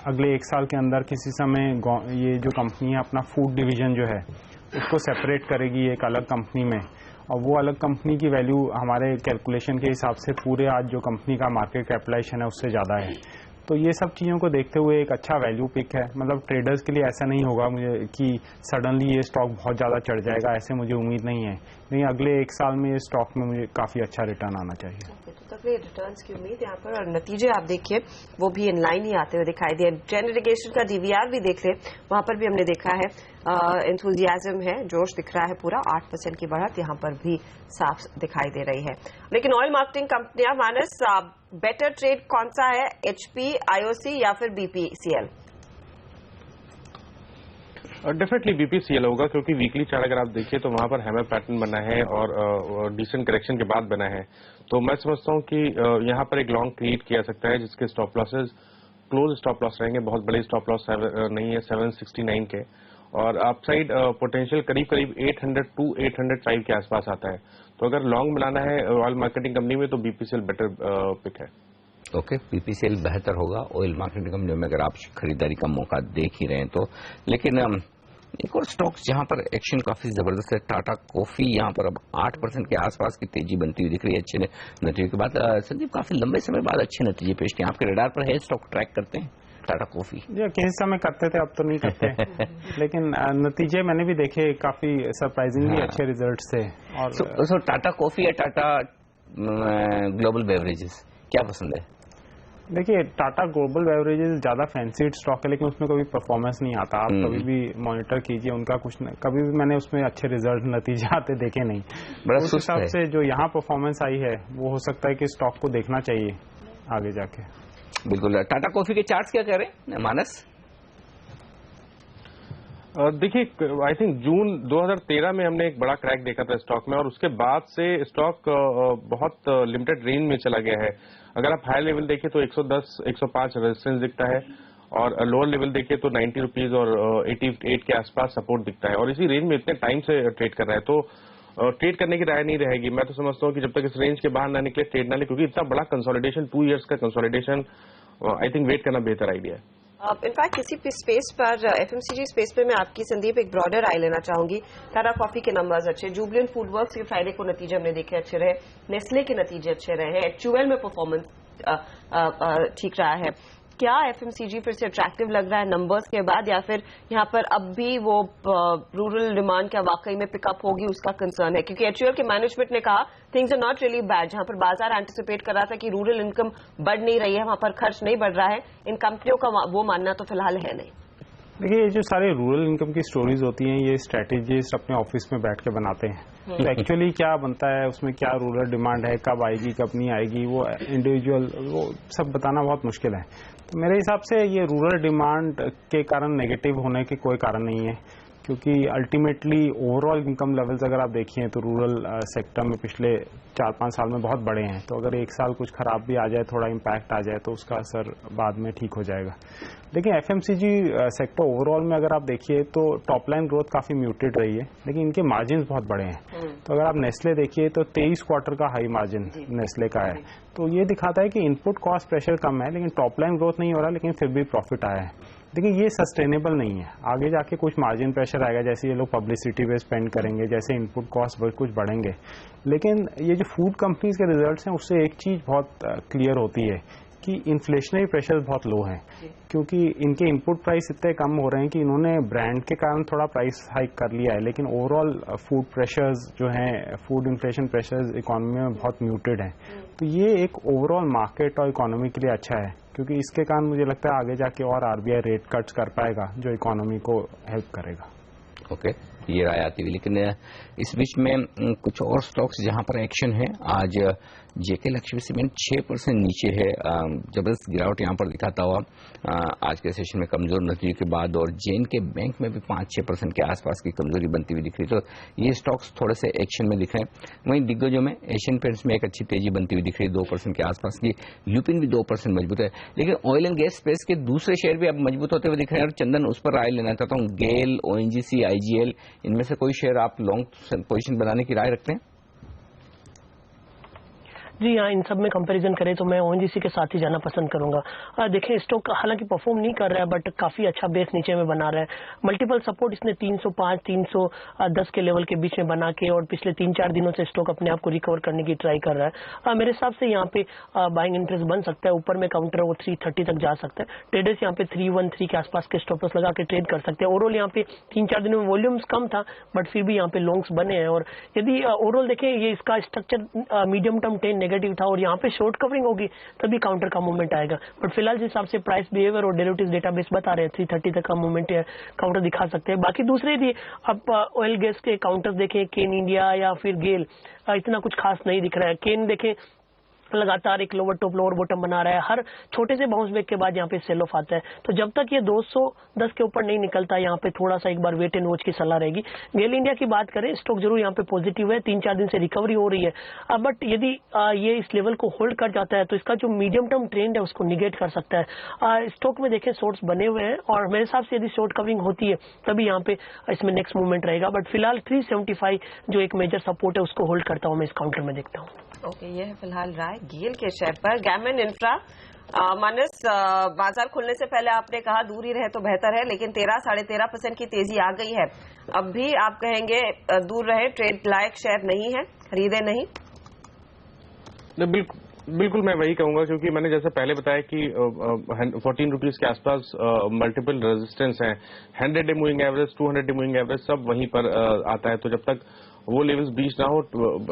अगले 1 साल के अंदर किसी समय ये जो कंपनी है अपना फूड डिवीजन जो है उसको सेपरेट करेगी एक अलग कंपनी में, और वो अलग कंपनी की वैल्यू हमारे कैलकुलेशन के हिसाब से पूरे आज जो कंपनी का मार्केट कैपिटलाइजेशन है उससे ज़्यादा है। तो ये सब चीज़ों को देखते हुए एक अच्छा वैल्यू पिक है। मतलब ट्रेडर्स के लिए ऐसा नहीं होगा मुझे कि सडनली ये स्टॉक बहुत ज़्यादा चढ़ जाएगा, ऐसे मुझे उम्मीद नहीं है। लेकिन अगले 1 साल में ये स्टॉक में मुझे काफ़ी अच्छा रिटर्न आना चाहिए। तो तगड़े रिटर्न्स की उम्मीद यहाँ पर, और नतीजे आप देखिए वो भी इन लाइन ही आते हुए दिखाई दिए। जेन इरिगेशन का डीवीआर भी देख ले, वहां पर भी हमने देखा है एंथुजियाज्म है, जोश दिख रहा है पूरा। 8% की बढ़त यहाँ पर भी साफ दिखाई दे रही है। लेकिन ऑयल मार्केटिंग कंपनियां, मानस, बेटर ट्रेड कौन सा है, एचपी, आईओसी या फिर बीपीसीएल? डेफिनेटली बीपीसीएल होगा, क्योंकि वीकली चार्ट अगर आप देखिए तो वहां पर हैमर पैटर्न बना है और डिसेंट करेक्शन के बाद बना है। तो मैं समझता हूं कि यहां पर एक लॉन्ग क्रिएट किया सकता है, जिसके stop losses close stop loss रहेंगे, बहुत बड़े स्टॉप लॉस नहीं है 769 के, और अपसाइड पोटेंशियल करीब करीब 800 to 805 के आसपास आता है। तो अगर लॉन्ग बनाना है ऑयल मार्केटिंग कंपनी में तो बीपीसीएल बेटर पिक है। ओके, बीपीसीएल बेहतर होगा ऑयल मार्केटिंग कंपनी में अगर आप खरीदारी का मौका देख ही रहे हैं तो। लेकिन एक और स्टॉक्स जहां पर एक्शन काफी जबरदस्त है, टाटा कॉफी, यहां पर अब 8% के आसपास की तेजी बनती हुई दिख रही है अच्छे नतीजे के बाद। संदीप, काफी लंबे समय बाद अच्छे नतीजे पेश किए, आपके रडार पर है स्टॉक, ट्रैक करते हैं टाटा कॉफी? किसी समय करते थे, अब तो नहीं करते लेकिन नतीजे मैंने भी देखे, काफी सरप्राइजिंगली अच्छे रिजल्ट थे। और टाटा कॉफी या टाटा ग्लोबल बेवरेजेस, क्या पसंद है? देखिए, टाटा ग्लोबल बेवरेजेस ज्यादा फैंसी स्टॉक है, लेकिन उसमें कभी परफॉर्मेंस नहीं आता। आप कभी भी मॉनिटर कीजिए उनका, कुछ कभी भी मैंने उसमें अच्छे रिजल्ट नतीजे आते देखे नहीं। उस हिसाब से जो यहाँ परफॉर्मेंस आई है वो हो सकता है कि स्टॉक को देखना चाहिए आगे जाके। बिल्कुल। टाटा कॉफी के चार्ट्स क्या कह रहे हैं मानस? देखिए, आई थिंक जून 2013 में हमने एक बड़ा क्रैक देखा था स्टॉक में, और उसके बाद से स्टॉक बहुत लिमिटेड रेंज में चला गया है। अगर आप हाई लेवल देखिए तो 110, 105 रेजिस्टेंस दिखता है, और लोअर लेवल देखिए तो 90 रुपीज और 88 के आसपास सपोर्ट दिखता है, और इसी रेंज में इतने टाइम से ट्रेड कर रहा है। तो ट्रेड करने की राय नहीं रहेगी। मैं तो समझता हूँ कि जब तक इस रेंज के बाहर ना निकले ट्रेड ना ले, क्योंकि इतना बड़ा कंसोलिडेशन, 2 इयर्स का कंसोलिडेशन, आई थिंक वेट करना बेहतर आइडिया है। इनफैक्ट किसी भी स्पेस पर, एफएमसीजी स्पेस पे मैं आपकी, संदीप, एक ब्रॉडर राय लेना चाहूंगी। टाटा कॉफी के नंबर्स अच्छे, जुबलेंट फूडवर्क्स के फ्राइडे को नतीजे हमने देखे अच्छे रहे, नेस्ले के नतीजे अच्छे रहे हैं, एचयूएल में परफॉर्मेंस ठीक रहा है। क्या एफएमसीजी फिर से अट्रैक्टिव लग रहा है नंबर्स के बाद, या फिर यहाँ पर अब भी वो रूरल डिमांड क्या वाकई में पिकअप होगी उसका कंसर्न है? क्योंकि एचयूएल के मैनेजमेंट ने कहा things are not really bad, जहां पर बाजार एंटिसिपेट कर रहा था कि रूरल इनकम बढ़ नहीं रही है, वहां पर खर्च नहीं बढ़ रहा है। इन कंपनियों का वो मानना तो फिलहाल है नहीं। देखिए, ये जो सारे रूरल इनकम की स्टोरीज होती हैं, ये स्ट्रेटेजीज अपने ऑफिस में बैठ के बनाते हैं। तो एक्चुअली क्या बनता है उसमें, क्या रूरल डिमांड है, कब आएगी कब नहीं आएगी, वो इंडिविजुअल वो सब बताना बहुत मुश्किल है। तो मेरे हिसाब से ये रूरल डिमांड के कारण नेगेटिव होने के कोई कारण नहीं है, क्योंकि अल्टीमेटली ओवरऑल इनकम लेवल्स अगर आप देखिए तो रूरल सेक्टर में पिछले 4-5 साल में बहुत बड़े हैं, तो अगर एक साल कुछ खराब भी आ जाए, थोड़ा इम्पैक्ट आ जाए, तो उसका असर बाद में ठीक हो जाएगा। लेकिन एफएमसीजी सेक्टर ओवरऑल में अगर आप देखिए तो टॉप लाइन ग्रोथ काफी म्यूटेड रही है, लेकिन इनके मार्जिन बहुत बड़े हैं। तो अगर आप नेस्ले देखिए तो 23 क्वार्टर का हाई मार्जिन नेस्ले का है, तो ये दिखाता है कि इनपुट कॉस्ट प्रेशर कम है, लेकिन टॉप लाइन ग्रोथ नहीं हो रहा, लेकिन फिर भी प्रॉफिट आया है। लेकिन ये सस्टेनेबल नहीं है, आगे जाके कुछ मार्जिन प्रेशर आएगा, जैसे ये लोग पब्लिसिटी पे स्पेंड करेंगे, जैसे इनपुट कॉस्ट कुछ बढ़ेंगे। लेकिन ये जो फूड कंपनीज के रिजल्ट्स हैं, उससे एक चीज बहुत क्लियर होती है कि इन्फ्लेशनरी प्रेशर बहुत लो हैं, क्योंकि इनके इनपुट प्राइस इतने कम हो रहे हैं कि इन्होंने ब्रांड के कारण थोड़ा प्राइस हाइक कर लिया है, लेकिन ओवरऑल फूड प्रेशर्स जो हैं, फूड इन्फ्लेशन प्रेशर्स इकोनॉमी में बहुत म्यूटेड हैं। तो ये एक ओवरऑल मार्केट और इकोनॉमी के लिए अच्छा है, क्योंकि इसके कारण मुझे लगता है आगे जाके और आरबीआई रेट कट्स कर पाएगा, जो इकोनॉमी को हेल्प करेगा। ओके, ये राय आती हुई। लेकिन इस बीच में कुछ और स्टॉक्स जहां पर एक्शन है, आज जेके लक्ष्मी सीमेंट 6% नीचे है, जबरदस्त गिरावट यहां पर दिखाता हुआ आज के सेशन में कमजोर नतीजे के बाद, और जेन के बैंक में भी 5-6% के आसपास की कमजोरी बनती हुई दिख रही। तो ये स्टॉक्स थोड़े से एक्शन में दिख रहे हैं। वहीं दिग्गजों में एशियन पेंट्स में एक अच्छी तेजी बनती हुई दिख रही है, 2% के आसपास की। ल्यूपिन भी 2% मजबूत है, लेकिन ऑयल एंड गैस स्पेस के दूसरे शेयर भी अब मजबूत होते हुए दिख रहे हैं। और चंदन, उस पर राय लेना चाहता हूँ। गेल, ओएनजीसी, आईजीएल, इनमें से कोई शेयर आप लॉन्ग पोजीशन बनाने की राय रखते हैं? जी हाँ, इन सब में कंपैरिजन करें तो मैं ओएनजीसी के साथ ही जाना पसंद करूंगा। देखिए, स्टॉक हालांकि परफॉर्म नहीं कर रहा है, बट काफी अच्छा बेस नीचे में बना रहा है। मल्टीपल सपोर्ट इसने 305, 310 के लेवल के बीच में बना के, और पिछले 3-4 दिनों से स्टॉक अपने आप को रिकवर करने की ट्राई कर रहा है। मेरे हिसाब से यहाँ पे बाइंग इंटरेस्ट बन सकता है। ऊपर में काउंटर है वो 330 तक जा सकता है। ट्रेडर्स यहाँ पे 313 के आसपास के स्टॉप लॉस लगा के ट्रेड कर सकते हैं। ओवरऑल यहाँ पे 3-4 दिनों में वॉल्यूम्स कम था, बट फिर भी यहाँ पे लॉन्ग्स बने हैं। और यदि ओवरऑल देखें, ये इसका स्ट्रक्चर मीडियम टर्म 10 नेगेटिव था, और यहाँ पे शॉर्ट कवरिंग होगी तभी काउंटर का मूवमेंट आएगा। बट फिलहाल जिस हिसाब से प्राइस बिहेवियर और डेरिवेटिव डेटाबेस बता रहे हैं, 330 तक का मूवमेंट काउंटर दिखा सकते हैं। बाकी दूसरे भी अब ऑयल गैस के काउंटर देखें, केन इंडिया या फिर गेल, इतना कुछ खास नहीं दिख रहा है। केन देखें, लगातार एक लोअर टॉप लोअर बॉटम बना रहा है, हर छोटे से बाउंस बैक के बाद यहाँ पे सेल ऑफ आता है। तो जब तक ये 210 के ऊपर नहीं निकलता, यहाँ पे थोड़ा सा एक बार वेट एंड वॉच की सलाह रहेगी। गेल इंडिया की बात करें, स्टॉक जरूर यहाँ पे पॉजिटिव है, 3-4 दिन से रिकवरी हो रही है, बट यदि ये इस लेवल को होल्ड कर जाता है तो इसका जो मीडियम टर्म ट्रेंड है उसको निगेट कर सकता है। स्टॉक में देखें शॉर्ट्स बने हुए हैं, और मेरे हिसाब से यदि शॉर्ट कवरिंग होती है तभी यहाँ पे इसमें नेक्स्ट मूवमेंट रहेगा। बट फिलहाल 375 जो एक मेजर सपोर्ट है उसको होल्ड करता हूँ मैं इस काउंटर में देखता हूँ। ओके, ये है फिलहाल राय गेल के शेयर पर। गैमन इंफ्रा, मानस, बाजार खुलने से पहले आपने कहा दूर ही रहे तो बेहतर है, लेकिन 13-13.5% की तेजी आ गई है। अब भी आप कहेंगे दूर रहे, ट्रेड लायक शेयर नहीं है, खरीदे नहीं? बिल्कुल मैं वही कहूंगा, क्योंकि मैंने जैसे पहले बताया कि 14 रुपीज के आसपास मल्टीपल रेजिस्टेंस हैं। 100 day moving average, 200 day moving average सब वहीं पर आता है। तो जब तक वो लेवल्स बीच ना हो,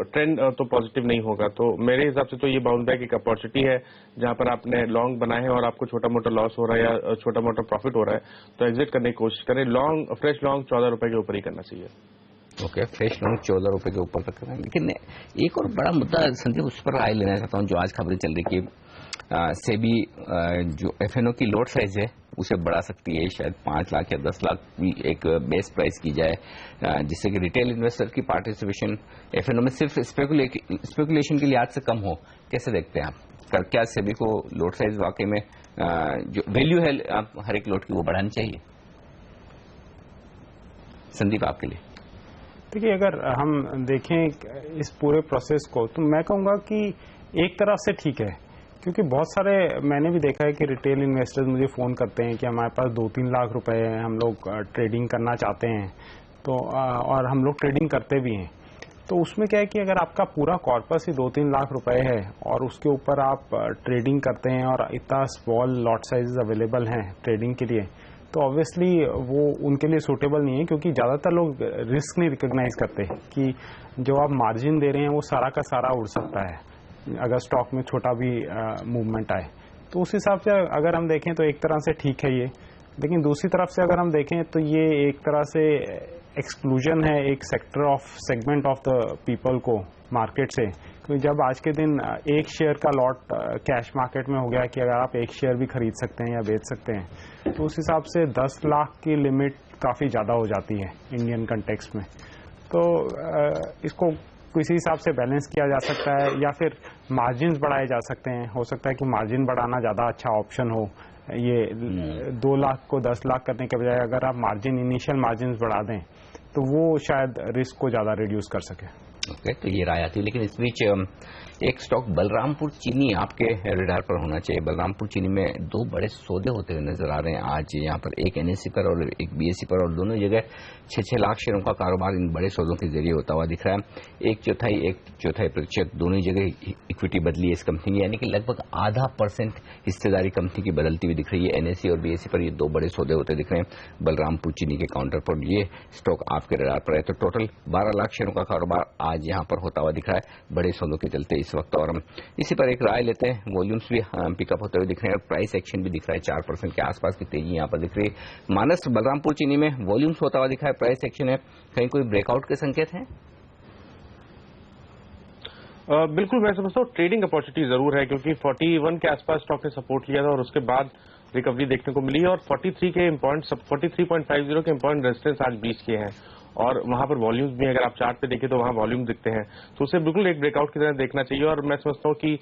ट्रेंड तो पॉजिटिव नहीं होगा। तो मेरे हिसाब से तो ये बाउंस बैक एक अपॉर्चुनिटी है, जहां पर आपने लॉन्ग बनाए हैं और आपको छोटा मोटा लॉस हो रहा है या छोटा मोटा प्रॉफिट हो रहा है, तो एग्जिट करने की कोशिश करें। लॉन्ग, फ्रेश लॉन्ग 14 रुपए के ऊपर ही करना चाहिए। ओके, फ्रेश लॉन्ग 14 रुपए के ऊपर तक करें। लेकिन एक और बड़ा मुद्दा संदीप, उस पर राय लेना चाहता हूँ, जो आज खबरें चल रही कि सेबी जो एफएनओ की लोट साइज है उसे बढ़ा सकती है, शायद 5 लाख या 10 लाख की एक बेस प्राइस की जाए, जिससे कि रिटेल इन्वेस्टर की पार्टिसिपेशन एफएनओ में सिर्फ स्पेकुलेशन के लिहाज से कम हो। कैसे देखते हैं आप? क्या सेबी को लोट साइज वाकई में जो वैल्यू है हर एक लोट की वो बढ़ानी चाहिए? संदीप, आपके लिए। देखिए, अगर हम देखें इस पूरे प्रोसेस को, तो मैं कहूँगा कि एक तरफ से ठीक है, क्योंकि बहुत सारे मैंने भी देखा है कि रिटेल इन्वेस्टर्स मुझे फ़ोन करते हैं कि हमारे पास 2-3 लाख रुपए हैं, हम लोग ट्रेडिंग करना चाहते हैं, तो और हम लोग ट्रेडिंग करते भी हैं। तो उसमें क्या है कि अगर आपका पूरा कॉर्पस ही 2-3 लाख रुपए है और उसके ऊपर आप ट्रेडिंग करते हैं और इतना स्मॉल लॉट साइज अवेलेबल हैं ट्रेडिंग के लिए, तो ऑब्वियसली वो उनके लिए सूटेबल नहीं है, क्योंकि ज़्यादातर लोग रिस्क नहीं रिकॉग्नाइज करते कि जो आप मार्जिन दे रहे हैं वो सारा का सारा उड़ सकता है अगर स्टॉक में छोटा भी मूवमेंट आए। तो उस हिसाब से अगर हम देखें तो एक तरह से ठीक है ये, लेकिन दूसरी तरफ से अगर हम देखें तो ये एक तरह से एक्सक्लूजन है एक सेगमेंट ऑफ द पीपल को मार्केट से, क्योंकि जब आज के दिन एक शेयर का लॉट कैश मार्केट में हो गया कि अगर आप एक शेयर भी खरीद सकते हैं या बेच सकते हैं, तो उस हिसाब से 10 लाख की लिमिट काफ़ी ज़्यादा हो जाती है इंडियन कंटेक्स्ट में। तो इसको किसी हिसाब से बैलेंस किया जा सकता है या फिर मार्जिन बढ़ाए जा सकते हैं। हो सकता है कि मार्जिन बढ़ाना ज़्यादा अच्छा ऑप्शन हो। ये 2 लाख को 10 लाख करने के बजाय अगर आप इनिशियल मार्जिन बढ़ा दें तो वो शायद रिस्क को ज़्यादा रिड्यूस कर सके। ओके, तो ये राय आती है। लेकिन इस बीच एक स्टॉक बलरामपुर चीनी आपके रडार पर होना चाहिए। बलरामपुर चीनी में 2 बड़े सौदे होते हुए नजर आ रहे हैं आज यहाँ पर, एक एनएससी पर और एक बीएससी पर, और दोनों जगह 6-6 लाख शेयरों का कारोबार इन बड़े सौदों के जरिए होता हुआ दिख रहा है। 1/4% दोनों जगह इक्विटी बदली है इस कंपनी की, यानी कि लगभग 0.5% हिस्सेदारी कंपनी की बदलती हुई दिख रही है। एनएससी और बीएससी पर ये 2 बड़े सौदे होते दिख रहे हैं बलरामपुर चीनी के काउंटर पर। ये स्टॉक आपके रडार पर है। तो टोटल 12 लाख शेयरों का कारोबार आज यहाँ पर होता हुआ दिख रहा है बड़े सौदों के चलते इस वक्त। और हम इसी पर एक राय लेते हैं। वॉल्यूम्स भी पिकअप होते हुए दिख रहे हैं और प्राइस एक्शन भी दिख रहा है। 4% के आसपास की तेजी यहाँ पर दिख रही है। मानस, बलरामपुर चीनी में वॉल्यूम्स होता हुआ दिख रहा है, प्राइस एक्शन है, कहीं कोई ब्रेकआउट के संकेत हैं? बिल्कुल, मैं समझता हूँ ट्रेडिंग अपॉर्चुनिटी जरूर है, क्योंकि 41 के आसपास स्टॉक ने सपोर्ट लिया था और उसके बाद रिकवरी देखने को मिली है। और 43.50 के इम्पॉर्टेंट रेजिस्टेंस आज 20 के हैं और वहां पर वॉल्यूम्स भी, अगर आप चार्ट पे देखें तो वहां वॉल्यूम दिखते हैं, तो उसे बिल्कुल एक ब्रेकआउट की तरह देखना चाहिए। और मैं समझता हूँ कि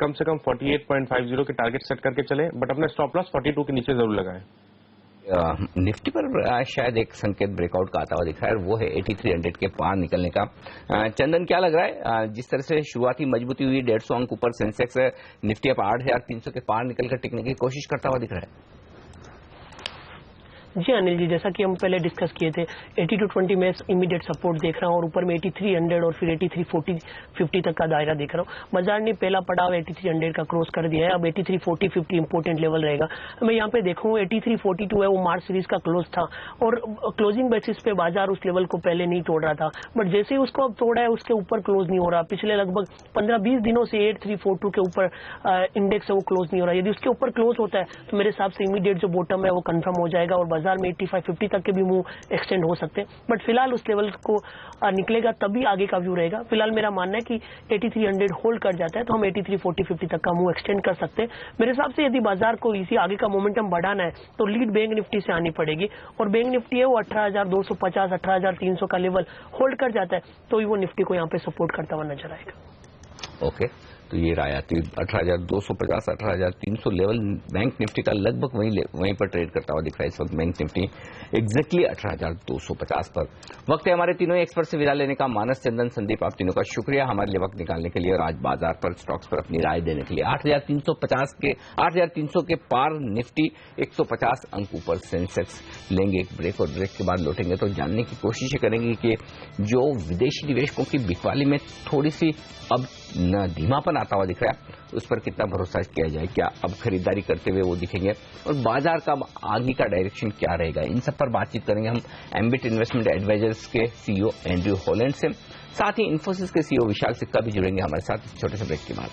कम से कम 48.50 के टारगेट सेट करके चलें, बट अपना स्टॉप लॉस 42 के नीचे जरूर लगाएं। निफ्टी पर शायद एक संकेत ब्रेकआउट का आता हुआ दिख रहा है, वो है 8300 के पार निकलने का। चंदन, क्या लग रहा है, जिस तरह से शुरुआती मजबूती हुई 150 अंक ऊपर सेंसेक्स, निफ्टी अब 8300 के पार निकलकर टिकने की कोशिश करता हुआ दिख रहा है? जी अनिल जी, जैसा कि हम पहले डिस्कस किए थे, 80 to 20 में इमीडिएट सपोर्ट देख रहा हूँ और ऊपर में 8300 और फिर 8340-50 तक का दायरा देख रहा हूँ। बाजार ने पहला पड़ाव 8300 का क्रॉस कर दिया है, अब 8340-50 इंपोर्टेंट लेवल रहेगा। मैं यहाँ पे देखूँ 8342 है, वो मार्च सीरीज का क्लोज था और क्लोजिंग बेसिस पे बाजार उस लेवल को पहले नहीं तोड़ रहा था, बट जैसे ही उसको अब तोड़ा है उसके ऊपर क्लोज नहीं हो रहा। पिछले लगभग 15-20 दिनों से 8342 के ऊपर इंडेक्स है वो क्लोज नहीं हो रहा। यदि उसके ऊपर क्लोज होता है तो मेरे हिसाब से इमीडिएट जो बॉटम है वो कंफर्म हो जाएगा और बाजार में 85-50 तक के भी मूव एक्सटेंड हो सकते हैं, बट फिलहाल उस लेवल को निकलेगा तभी आगे का व्यू रहेगा। फिलहाल मेरा मानना है कि 8300 होल्ड कर जाता है तो हम 8340-50 तक का मूव एक्सटेंड कर सकते हैं। मेरे हिसाब से यदि बाजार को इसी आगे का मोमेंटम बढ़ाना है तो लीड बैंक निफ्टी से आनी पड़ेगी और बैंक निफ्टी है वो 18,250 18,300 का लेवल होल्ड कर जाता है तो ही वो निफ्टी को यहाँ पे सपोर्ट करता हुआ नजर आएगा। ओके, तो ये राय आती है 18,250 18,300 लेवल बैंक निफ्टी का लगभग वहीं पर ट्रेड करता हुआ दिख रहा है इस वक्त बैंक निफ्टी एग्जैक्टली 18,250 पर। वक्त है हमारे तीनों एक्सपर्ट से विदा लेने का। मानस, चंदन, संदीप, आप तीनों का शुक्रिया हमारे लिए वक्त निकालने के लिए और आज बाजार पर स्टॉक्स पर अपनी राय देने के लिए। 8,300 के पार निफ्टी, 150 अंक ऊपर सेंसेक्स। लेंगे एक ब्रेक और ब्रेक के बाद लौटेंगे तो जानने की कोशिश करेंगे कि जो विदेशी निवेशकों की बिकवाली में थोड़ी सी अब धीमापन आता हुआ दिख रहा है उस पर कितना भरोसा किया जाए, क्या अब खरीदारी करते हुए वो दिखेंगे और बाजार का आगे का डायरेक्शन क्या रहेगा, इन सब पर बातचीत करेंगे हम एम्बिट इन्वेस्टमेंट एडवाइजर्स के सीईओ एंड्रयू हॉलैंड से। साथ ही इन्फोसिस के सीईओ विशाल सिक्का भी जुड़ेंगे हमारे साथ छोटे से ब्रेक के बाद।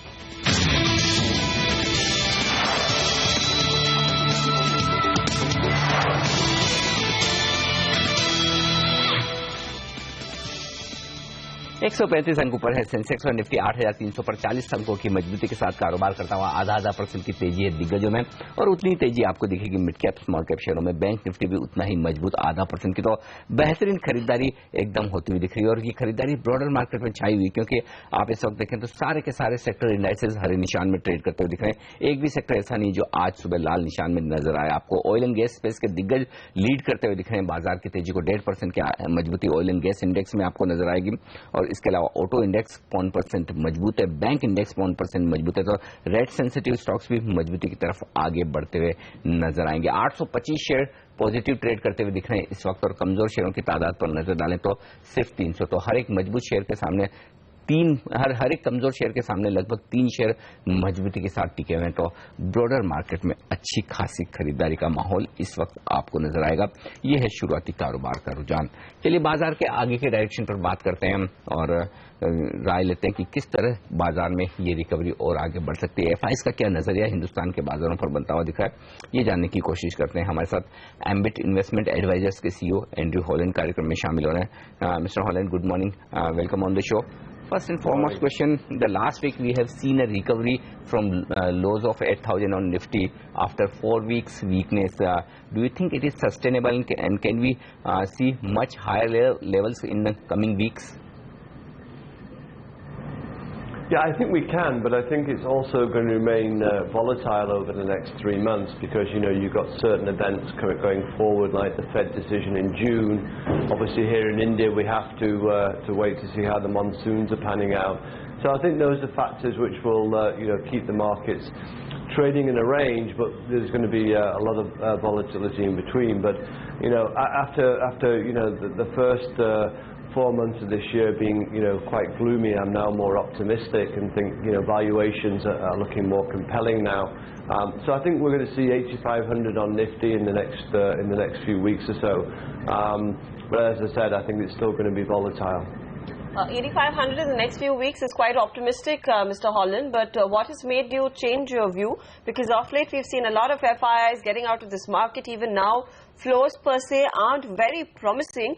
135 अंक ऊपर है सेंसेक्स और निफ्टी 8,300 पर 40 अंकों की मजबूती के साथ कारोबार करता हुआ आधा % की तेजी है दिग्गजों में और उतनी तेजी आपको दिखेगी मिड कैप स्मॉल कैप शेयरों में। बैंक निफ्टी भी उतना ही मजबूत 0.5% की तो बेहतरीन खरीदारी एकदम होती हुई दिख रही है और ये खरीदारी ब्रॉडर मार्केट में छाई हुई, क्योंकि आप इस वक्त देखें तो सारे के सारे सेक्टर इंडाइसेस हरे निशान में ट्रेड करते हुए दिख रहे हैं। एक भी सेक्टर ऐसा नहीं जो आज सुबह लाल निशान में नजर आया। आपको ऑयल एंड गैस स्पेस के दिग्गज लीड करते हुए दिख रहे हैं। बाजार की तेजी को 1.5% की मजबूती ऑयल एंड गैस इंडेक्स में आपको नजर आएगी और इसके अलावा ऑटो इंडेक्स 0.5% मजबूत है, बैंक इंडेक्स 0.5% मजबूत है, तो रेट सेंसिटिव स्टॉक्स भी मजबूती की तरफ आगे बढ़ते हुए नजर आएंगे। 825 शेयर पॉजिटिव ट्रेड करते हुए दिख रहे हैं इस वक्त और कमजोर शेयरों की तादाद पर नजर डालें तो सिर्फ 300। तो हर एक मजबूत शेयर के सामने हर एक कमजोर शेयर के सामने लगभग 3 शेयर मजबूती के साथ टिके हुए हैं। तो ब्रॉडर मार्केट में अच्छी खासी खरीदारी का माहौल इस वक्त आपको नजर आएगा। ये है शुरुआती कारोबार का रुझान। चलिए बाजार के आगे के डायरेक्शन पर बात करते हैं और राय लेते हैं कि किस तरह बाजार में ये रिकवरी और आगे बढ़ सकती है। एफआईज का क्या नजरिया हिंदुस्तान के बाजारों पर बनता हुआ दिख रहा है, ये जानने की कोशिश करते हैं। हमारे साथ एम्बिट इन्वेस्टमेंट एडवाइजर्स के सीईओ एंड्रयू हॉलैंड कार्यक्रम में शामिल हो रहे हैं। Mister Holland, good morning, welcome on the show. First and foremost question, the last week we have seen a recovery from lows of 8,000 on Nifty after 4 weeks weakness. Do you think it is sustainable and can we see much higher levels in the coming weeks? Yeah, I think we can, but I think it's also going to remain volatile over the next 3 months because, you know, you've got certain events going forward, like the Fed decision in June. Obviously here in India we have to wait to see how the monsoons are panning out. So I think those are factors which will, you know, keep the markets trading in a range, but there's going to be a lot of volatility in between. But, you know, after you know, the first 4 months of this year being, you know, quite gloomy, I'm now more optimistic and think, you know, valuations are looking more compelling now. So I think we're going to see 8,500 on Nifty in the next few weeks or so. But as I said, I think it's still going to be volatile. 8,500 in the next few weeks is quite optimistic, Mr. Holland, but what has made you change your view? Because of late we've seen a lot of FIIs getting out of this market. Even now, flows per se aren't very promising.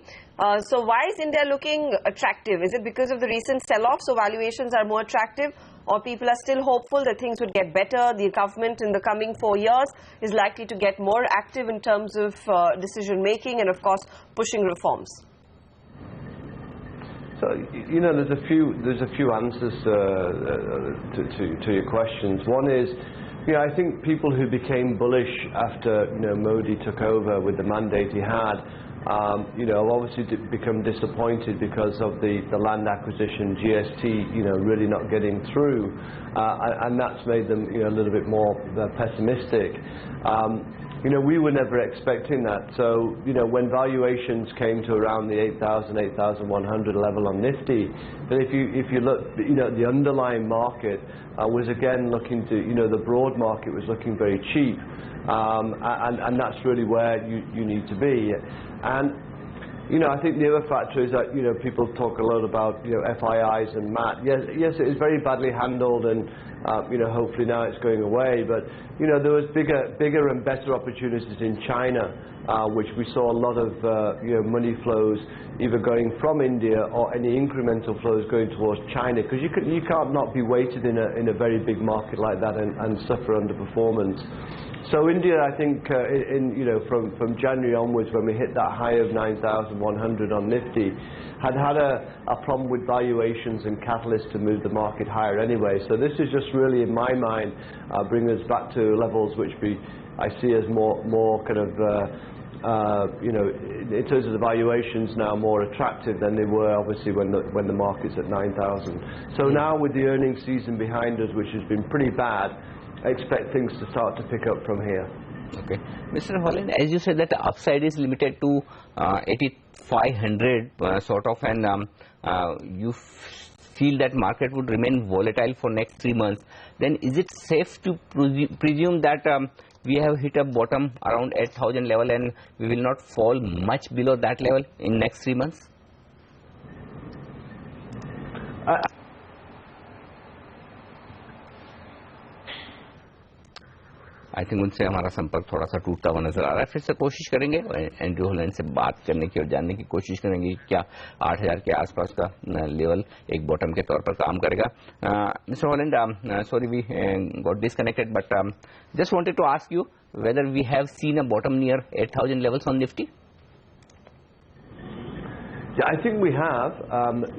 So why is India looking attractive? Is it because of the recent sell-off, so valuations are more attractive? Or people are still hopeful that things would get better? The government in the coming 4 years is likely to get more active in terms of decision-making and, of course, pushing reforms. So, you know, there's a few answers to your questions. One is, you know, I think people who became bullish after, you know, Modi took over with the mandate he had, you know, obviously become disappointed because of the land acquisition, GST, you know, really not getting through, and that's made them, you know, a little bit more pessimistic. You know, we were never expecting that. So, you know, when valuations came to around the 8,000, 8,100 level on Nifty, then if you look, you know, the underlying market was again looking to, you know, the broad market was looking very cheap, and that's really where you need to be. And, you know, I think the other factor is that, you know, people talk a lot about, you know, FIIs and MAT. Yes, it is very badly handled, and you know, hopefully now it's going away. But, you know, there was bigger and better opportunities in China, which we saw a lot of, you know, money flows either going from India or any incremental flows going towards China, because you can't not be weighted in a very big market like that and suffer underperformance. So India, I think, you know, from January onwards, when we hit that high of 9,100 on Nifty, had a problem with valuations and catalysts to move the market higher anyway. So this is just really, in my mind, bringing us back to levels which I see as more kind of, you know, in terms of the valuations now more attractive than they were obviously when the market's at 9,000. So now with the earnings season behind us, which has been pretty bad, I expect things to start to pick up from here. Okay, Mr. Holland, as you said that the upside is limited to 8,500 sort of, and you feel that market would remain volatile for next 3 months. Then is it safe to presume that we have hit a bottom around 8,000 level and we will not fall much below that level in next 3 months? I think उनसे हमारा संपर्क थोड़ा सा टूटता हुआ नजर आ रहा है. फिर से कोशिश करेंगे एंड्रयू हॉलैंड से बात करने की और जानने की कोशिश करेंगे कि क्या 8,000 के आसपास का लेवल एक बॉटम के तौर पर काम करेगा. Mister Holland, sorry we got disconnected, but just wanted to ask you whether we have seen a bottom near 8,000 levels on Nifty? Yeah, I think we have.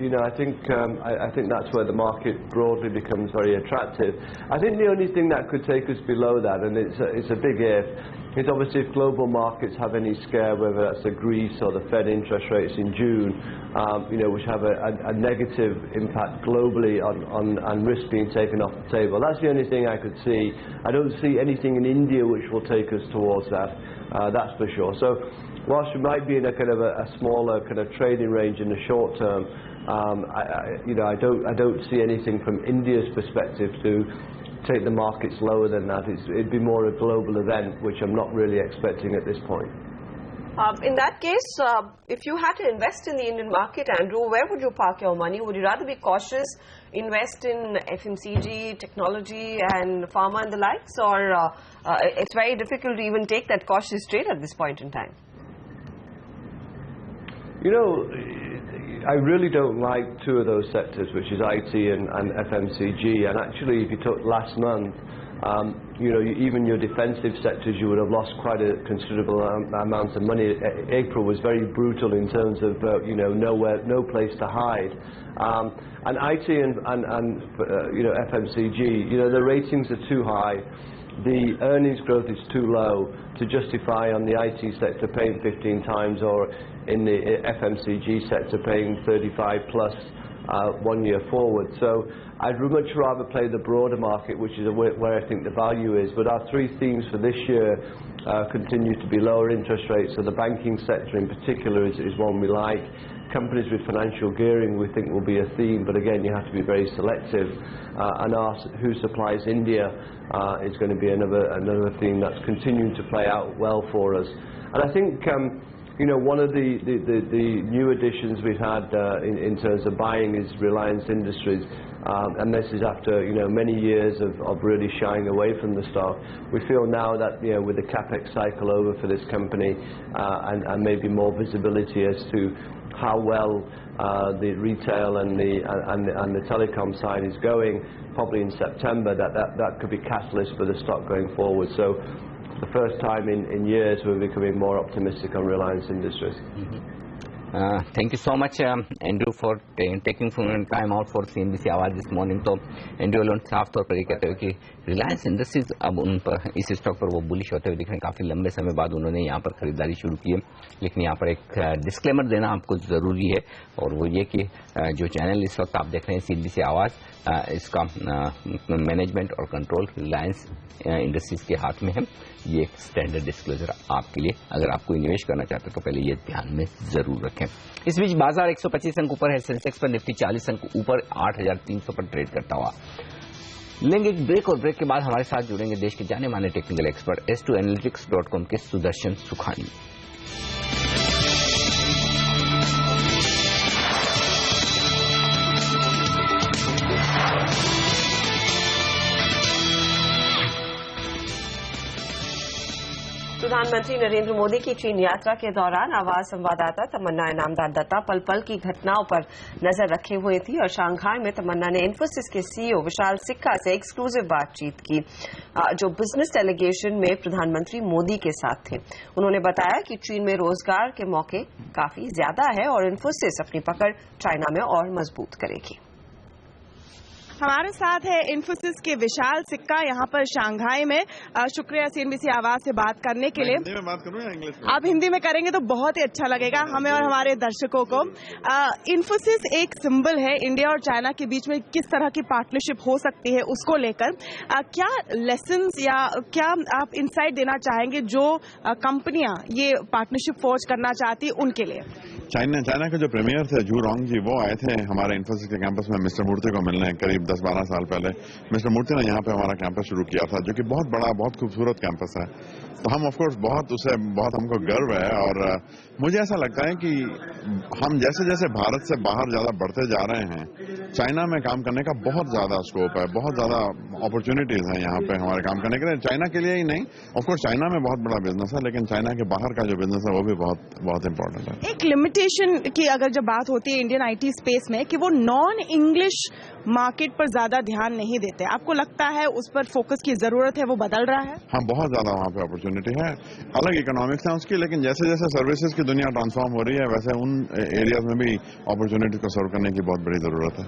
You know, I think that's where the market broadly becomes very attractive. I think the only thing that could take us below that, and it's a big if, is obviously if global markets have any scare, whether that's the Greece or the Fed interest rates in June, you know, which have a negative impact globally on risk being taken off the table. That's the only thing I could see. I don't see anything in India which will take us towards that. That's for sure. So, whilst we might be in a kind of a smaller kind of trading range in the short term, you know, I don't see anything from India's perspective to take the markets lower than that. It'd be more a global event, which I'm not really expecting at this point. In that case, if you had to invest in the Indian market, Andrew, where would you park your money? Would you rather be cautious, invest in FMCG, technology and pharma and the likes, or it's very difficult to even take that cautious trade at this point in time? You know, I really don't like two of those sectors, which is IT and FMCG. And actually, if you took last month, even your defensive sectors, you would have lost quite a considerable amount of money. April was very brutal in terms of, no place to hide. And IT and FMCG, the ratings are too high. The earnings growth is too low to justify on the IT sector paying 15 times or in the FMCG sector paying 35 plus 1 year forward. So I'd much rather play the broader market, which is where I think the value is. But our three themes for this year continue to be lower interest rates. So the banking sector in particular is one we like. Companies with financial gearing we think will be a theme, but again you have to be very selective. And who supplies India is going to be another theme that's continuing to play out well for us. And I think one of the new additions we've had in terms of buying is Reliance Industries, and this is after many years of really shying away from the stock. We feel now that with the capex cycle over for this company and maybe more visibility as to how well the retail and the telecom side is going, probably in September, that could be catalyst for the stock going forward. So the first time in years we're becoming more optimistic on Reliance Industries. Thank you so much, Andrew, for taking time out for CNBC आवाज this morning. तो Andrew loan साफ तौर पर ये कहते हो कि Reliance industries अब उन पर इस स्टॉक पर वो बुलिश होते हुए दिख रहे हैं। काफी लंबे समय बाद उन्होंने यहाँ पर खरीदारी शुरू की है, लेकिन यहाँ पर एक डिस्क्लेमर देना आपको जरूरी है, और वो ये कि जो चैनल इस वक्त आप देख रहे हैं CNBC आवाज, इसका मैनेजमेंट और कंट्रोल रिलायंस इंडस्ट्रीज के हाथ में है। ये एक स्टैंडर्ड डिस्क्लोजर आपके लिए, अगर आप कोई निवेश करना चाहते हो तो पहले ये ध्यान में जरूर रखें। इस बीच बाजार 125 अंक ऊपर है, सेंसेक्स पर निफ्टी 40 अंक ऊपर 8,300 पर ट्रेड करता हुआ। लेंगे एक ब्रेक, और ब्रेक के बाद हमारे साथ जुड़ेंगे देश के जाने माने टेक्निकल एक्सपर्ट S2Analytics.com के सुदर्शन सुखानी। प्रधानमंत्री नरेंद्र मोदी की चीन यात्रा के दौरान आवाज संवाददाता तमन्ना इनामदार दत्ता पल पल की घटनाओं पर नजर रखे हुए थी, और शंघाई में तमन्ना ने इन्फोसिस के CEO विशाल सिक्का से एक्सक्लूसिव बातचीत की, जो बिजनेस डेलीगेशन में प्रधानमंत्री मोदी के साथ थे। उन्होंने बताया कि चीन में रोजगार के मौके काफी ज्यादा है और इन्फोसिस अपनी पकड़ चाइना में और मजबूत करेगी। हमारे साथ है इन्फोसिस के विशाल सिक्का यहाँ पर शंघाई में। शुक्रिया CNBC आवाज से बात करने के लिए। हिंदी में बात करूं या इंग्लिश में? आप हिंदी में करेंगे तो बहुत ही अच्छा लगेगा हमें और हमारे दर्शकों को। इन्फोसिस एक सिंबल है इंडिया और चाइना के बीच में किस तरह की पार्टनरशिप हो सकती है उसको लेकर। क्या लेसन्स या क्या आप इंसाइट देना चाहेंगे जो कंपनियां ये पार्टनरशिप फोर्ज करना चाहती है उनके लिए? चाइना के जो प्रीमियर थे जू रोंग जी, वो आए थे हमारे इन्फोसिस के कैंपस में मिस्टर मूर्ति को मिलने। करीब 10-12 साल पहले मिस्टर मूर्ति ने यहाँ पे हमारा कैंपस शुरू किया था, जो कि बहुत बड़ा, बहुत खूबसूरत कैंपस है। तो हम ऑफ कोर्स बहुत हमको गर्व है, और मुझे ऐसा लगता है कि हम जैसे जैसे भारत से बाहर ज्यादा बढ़ते जा रहे हैं, चाइना में काम करने का बहुत ज्यादा स्कोप है, बहुत ज्यादा अपॉर्चुनिटीज हैं यहाँ पे हमारे काम करने के लिए। चाइना के लिए ही नहीं, ऑफ कोर्स चाइना में बहुत बड़ा बिजनेस है, लेकिन चाइना के बाहर का जो बिजनेस है वो भी बहुत इंपॉर्टेंट है। एक लिमिटेशन की अगर जब बात होती है इंडियन IT स्पेस में कि वो नॉन इंग्लिश मार्केट पर ज्यादा ध्यान नहीं देते, आपको लगता है उस पर फोकस की जरूरत है, वो बदल रहा है? हाँ, बहुत ज्यादा वहाँ पे अपॉर्चुनिटी है। अलग इकोनॉमिक्स है उसकी, लेकिन जैसे जैसे सर्विसेज की दुनिया ट्रांसफॉर्म हो रही है, वैसे उन एरियाज में भी अपॉर्चुनिटी को सर्व करने की बहुत बड़ी जरूरत है।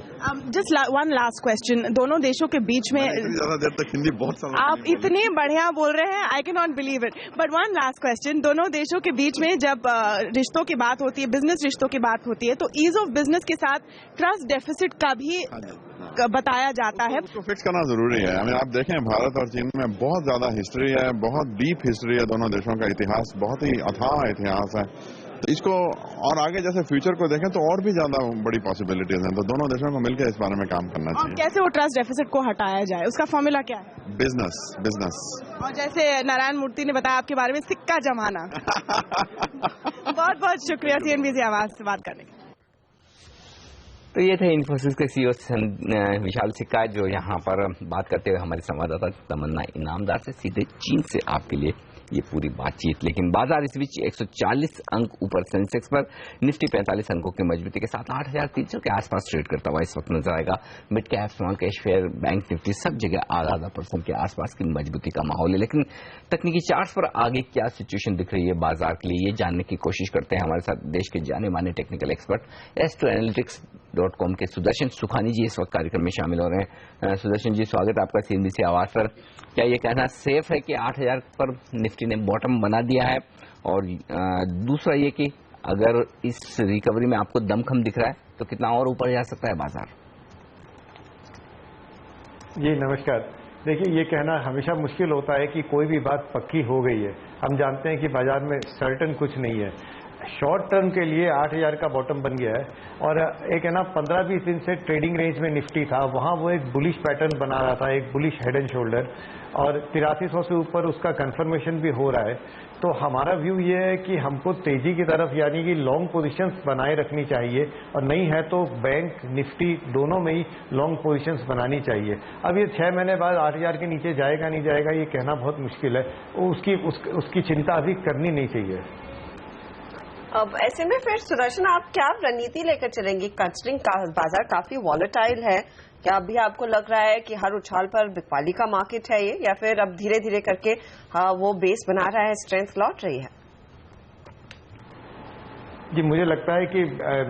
जस्ट वन लास्ट क्वेश्चन, दोनों देशों के बीच में ज्यादा देर तक हिंदी बहुत आप इतने बढ़िया बोल रहे हैं, I can not believe it. But one last question, दोनों देशों के बीच में जब रिश्तों की बात होती है, बिजनेस रिश्तों की बात होती है, तो ईज ऑफ बिजनेस के साथ ट्रस्ट डेफिसिट का भी बताया जाता है। उसको फिक्स करना जरूरी है। आप देखें भारत और चीन में बहुत ज्यादा हिस्ट्री है, बहुत डीप हिस्ट्री है, दोनों देशों का इतिहास बहुत ही अथाह इतिहास है। तो इसको और आगे जैसे फ्यूचर को देखें तो और भी ज्यादा बड़ी पॉसिबिलिटीज हैं, तो दोनों देशों को मिलकर इस बारे में काम करना चाहिए। कैसे वो ट्रस्ट डेफिसिट को हटाया जाए, उसका फॉर्मूला क्या है? बिजनेस। और जैसे नारायण मूर्ति ने बताया आपके बारे में, सिक्का जमाना। बहुत बहुत शुक्रिया CNBC आवाज से बात करने के। तो ये थे इन्फोसिस के CEO विशाल सिक्का, जो यहाँ पर बात करते हुए हमारे संवाददाता तमन्ना इनामदार से सीधे चीन से आपके लिए ये पूरी बातचीत। लेकिन बाजार इस बीच 140 अंक ऊपर सेंसेक्स पर, निफ्टी 45 अंकों की मजबूती के साथ 8,300 के आसपास ट्रेड करता हुआ इस वक्त नजर आएगा। Mid cap, small cash share, bank Nifty सब जगह आधा % के आसपास की मजबूती का माहौल है। लेकिन तकनीकी चार्ट्स पर आगे क्या सिचुएशन दिख रही है बाजार के लिए, ये जानने की कोशिश करते हैं हमारे साथ देश के जाने माने टेक्निकल एक्सपर्ट astroanalytics.com के सुदर्शन सुखानी जी इस वक्त कार्यक्रम में शामिल हो रहे हैं। सुदर्शन जी, स्वागत है आपका CNBC आवाज पर। क्या ये कहना सेफ है कि 8,000 पर निफ्टी ने बॉटम बना दिया है? और दूसरा ये कि अगर इस रिकवरी में आपको दमखम दिख रहा है तो कितना और ऊपर जा सकता है बाजार? जी नमस्कार। देखिए, ये कहना हमेशा मुश्किल होता है कि कोई भी बात पक्की हो गई है। हम जानते हैं कि बाजार में सर्टेन कुछ नहीं है। शॉर्ट टर्म के लिए 8,000 का बॉटम बन गया है और एक है ना 15-20 दिन से ट्रेडिंग रेंज में निफ्टी था, वहां वो एक बुलिश पैटर्न बना रहा था, एक बुलिश हेड एंड शोल्डर, और 8300 से ऊपर उसका कंफर्मेशन भी हो रहा है। तो हमारा व्यू ये है कि हमको तेजी की तरफ यानी कि लॉन्ग पोजीशंस बनाए रखनी चाहिए, और नहीं है तो बैंक निफ्टी दोनों में ही लॉन्ग पोजीशंस बनानी चाहिए। अब ये 6 महीने बाद 8,000 के नीचे जाएगा नहीं जाएगा ये कहना बहुत मुश्किल है, उसकी चिंता अभी करनी नहीं चाहिए। अब ऐसे में फिर सुदर्शन आप क्या रणनीति लेकर चलेंगे, कंसिडरिंग बाजार काफी वॉलेटाइल है? क्या अभी आपको लग रहा है कि हर उछाल पर बिकवाली का मार्केट है ये, या फिर अब धीरे धीरे करके वो बेस बना रहा है, स्ट्रेंथ लौट रही है? जी, मुझे लगता है कि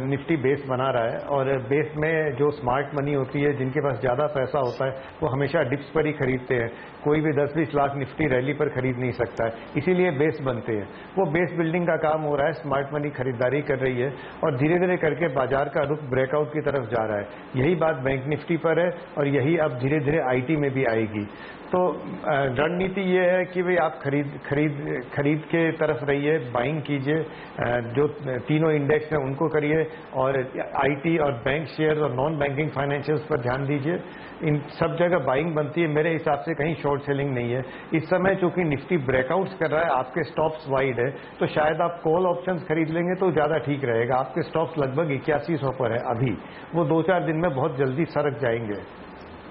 निफ्टी बेस बना रहा है, और बेस में जो स्मार्ट मनी होती है, जिनके पास ज्यादा पैसा होता है, वो हमेशा डिप्स पर ही खरीदते हैं। कोई भी 10-20 लाख निफ्टी रैली पर खरीद नहीं सकता है, इसीलिए बेस बनते हैं। वो बेस बिल्डिंग का काम हो रहा है, स्मार्ट मनी खरीदारी कर रही है और धीरे धीरे करके बाजार का रुख ब्रेकआउट की तरफ जा रहा है। यही बात बैंक निफ्टी पर है और यही अब धीरे धीरे IT में भी आएगी। तो रणनीति ये है कि भाई आप खरीद के तरफ रहिए, बाइंग कीजिए, जो तीनों इंडेक्स हैं उनको करिए, और IT और बैंक शेयर और नॉन बैंकिंग फाइनेंशियल्स पर ध्यान दीजिए। इन सब जगह बाइंग बनती है, मेरे हिसाब से कहीं शॉर्ट सेलिंग नहीं है इस समय। चूंकि निफ्टी ब्रेकआउट्स कर रहा है, आपके स्टॉप्स वाइड है, तो शायद आप कॉल ऑप्शंस खरीद लेंगे तो ज्यादा ठीक रहेगा। आपके स्टॉप्स लगभग 8100 पर है अभी, वो 2-4 दिन में बहुत जल्दी सरक जाएंगे।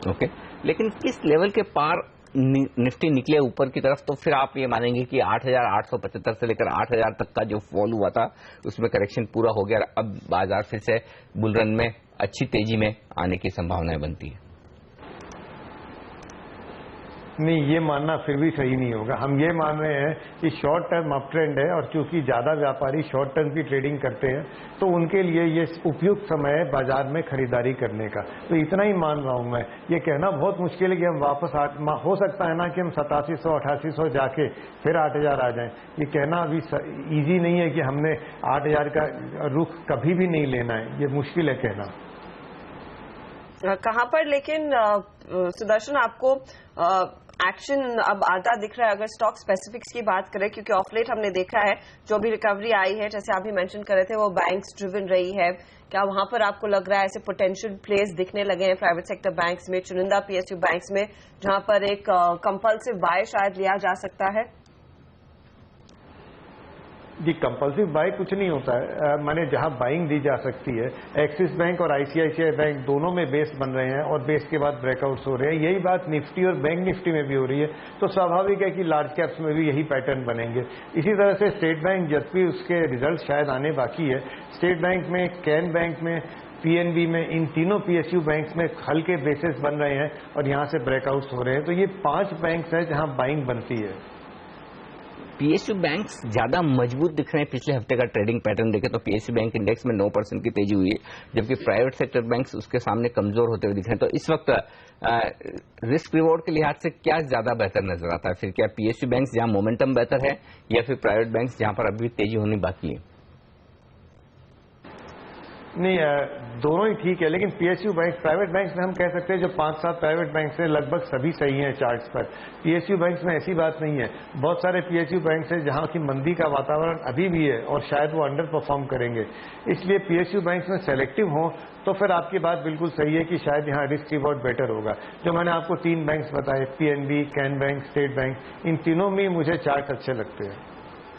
ओके, लेकिन किस लेवल के पार निफ्टी निकले ऊपर की तरफ तो फिर आप ये मानेंगे कि 8,875 से लेकर 8,000 तक का जो फॉल हुआ था उसमें करेक्शन पूरा हो गया, अब बाजार फिर से बुलरन में अच्छी तेजी में आने की संभावनाएं बनती है? नहीं, ये मानना फिर भी सही नहीं होगा। हम ये मान रहे हैं कि शॉर्ट टर्म अप ट्रेंड है, और चूंकि ज्यादा व्यापारी शॉर्ट टर्म की ट्रेडिंग करते हैं तो उनके लिए ये उपयुक्त समय है बाजार में खरीदारी करने का। तो इतना ही मान रहा हूं मैं। ये कहना बहुत मुश्किल है कि हम वापस हो सकता है ना कि हम 8700-8800 जाके फिर 8,000 आ जाएं। ये कहना अभी इजी नहीं है कि हमने 8,000 का रुख कभी भी नहीं लेना है, ये मुश्किल है कहना। कहां पर लेकिन सुदर्शन आपको एक्शन अब आता दिख रहा है, अगर स्टॉक स्पेसिफिक्स की बात करें? क्योंकि ऑफ लेट हमने देखा है जो भी रिकवरी आई है, जैसे आप भी मेंशन कर रहे थे, वो बैंक्स ड्रिवन रही है। क्या वहां पर आपको लग रहा है ऐसे पोटेंशियल प्लेस दिखने लगे हैं प्राइवेट सेक्टर बैंक्स में, चुनिंदा PSU बैंक्स में, जहां पर एक कंपल्सिव बाय शायद लिया जा सकता है? जी, कंपल्सिव बाय कुछ नहीं होता है, माने जहां बाइंग दी जा सकती है। एक्सिस बैंक और ICICI बैंक दोनों में बेस बन रहे हैं और बेस के बाद ब्रेकआउट्स हो रहे हैं। यही बात निफ्टी और बैंक निफ्टी में भी हो रही है, तो स्वाभाविक है कि लार्ज कैप्स में भी यही पैटर्न बनेंगे। इसी तरह से स्टेट बैंक, जबकि उसके रिजल्ट शायद आने बाकी है, स्टेट बैंक में, कैन बैंक में, PNB में, इन तीनों PSU बैंक्स में हल्के बेसिस बन रहे हैं और यहां से ब्रेकआउट्स हो रहे हैं। तो ये 5 बैंक्स हैं जहां बाइंग बनती है। PSU बैंक्स ज्यादा मजबूत दिख रहे हैं। पिछले हफ्ते का ट्रेडिंग पैटर्न देखें तो PSU बैंक इंडेक्स में 9% की तेजी हुई है, जबकि प्राइवेट सेक्टर बैंक्स उसके सामने कमजोर होते हुए दिख रहे हैं। तो इस वक्त रिस्क रिवॉर्ड के लिहाज से क्या ज्यादा बेहतर नजर आता है फिर? क्या PSU बैंक्स जहां मोमेंटम बेहतर है, या फिर प्राइवेट बैंक्स जहां पर अभी तेजी होनी बाकी है? नहीं, दोनों ही ठीक है, लेकिन PSU बैंक, प्राइवेट बैंक्स में हम कह सकते हैं जो 5-7 प्राइवेट बैंक्स हैं लगभग सभी सही हैं चार्ट्स पर। PSU बैंक्स में ऐसी बात नहीं है, बहुत सारे PSU बैंक्स हैं जहां की मंदी का वातावरण अभी भी है और शायद वो अंडर परफॉर्म करेंगे। इसलिए PSU बैंक्स में सेलेक्टिव हो तो फिर आपकी बात बिल्कुल सही है कि शायद यहाँ रिस्क रिवॉर्ड बेटर होगा। जो मैंने आपको 3 बैंक्स बताए, PNB, Can bank, State Bank, इन तीनों में मुझे चार्ट अच्छे लगते हैं।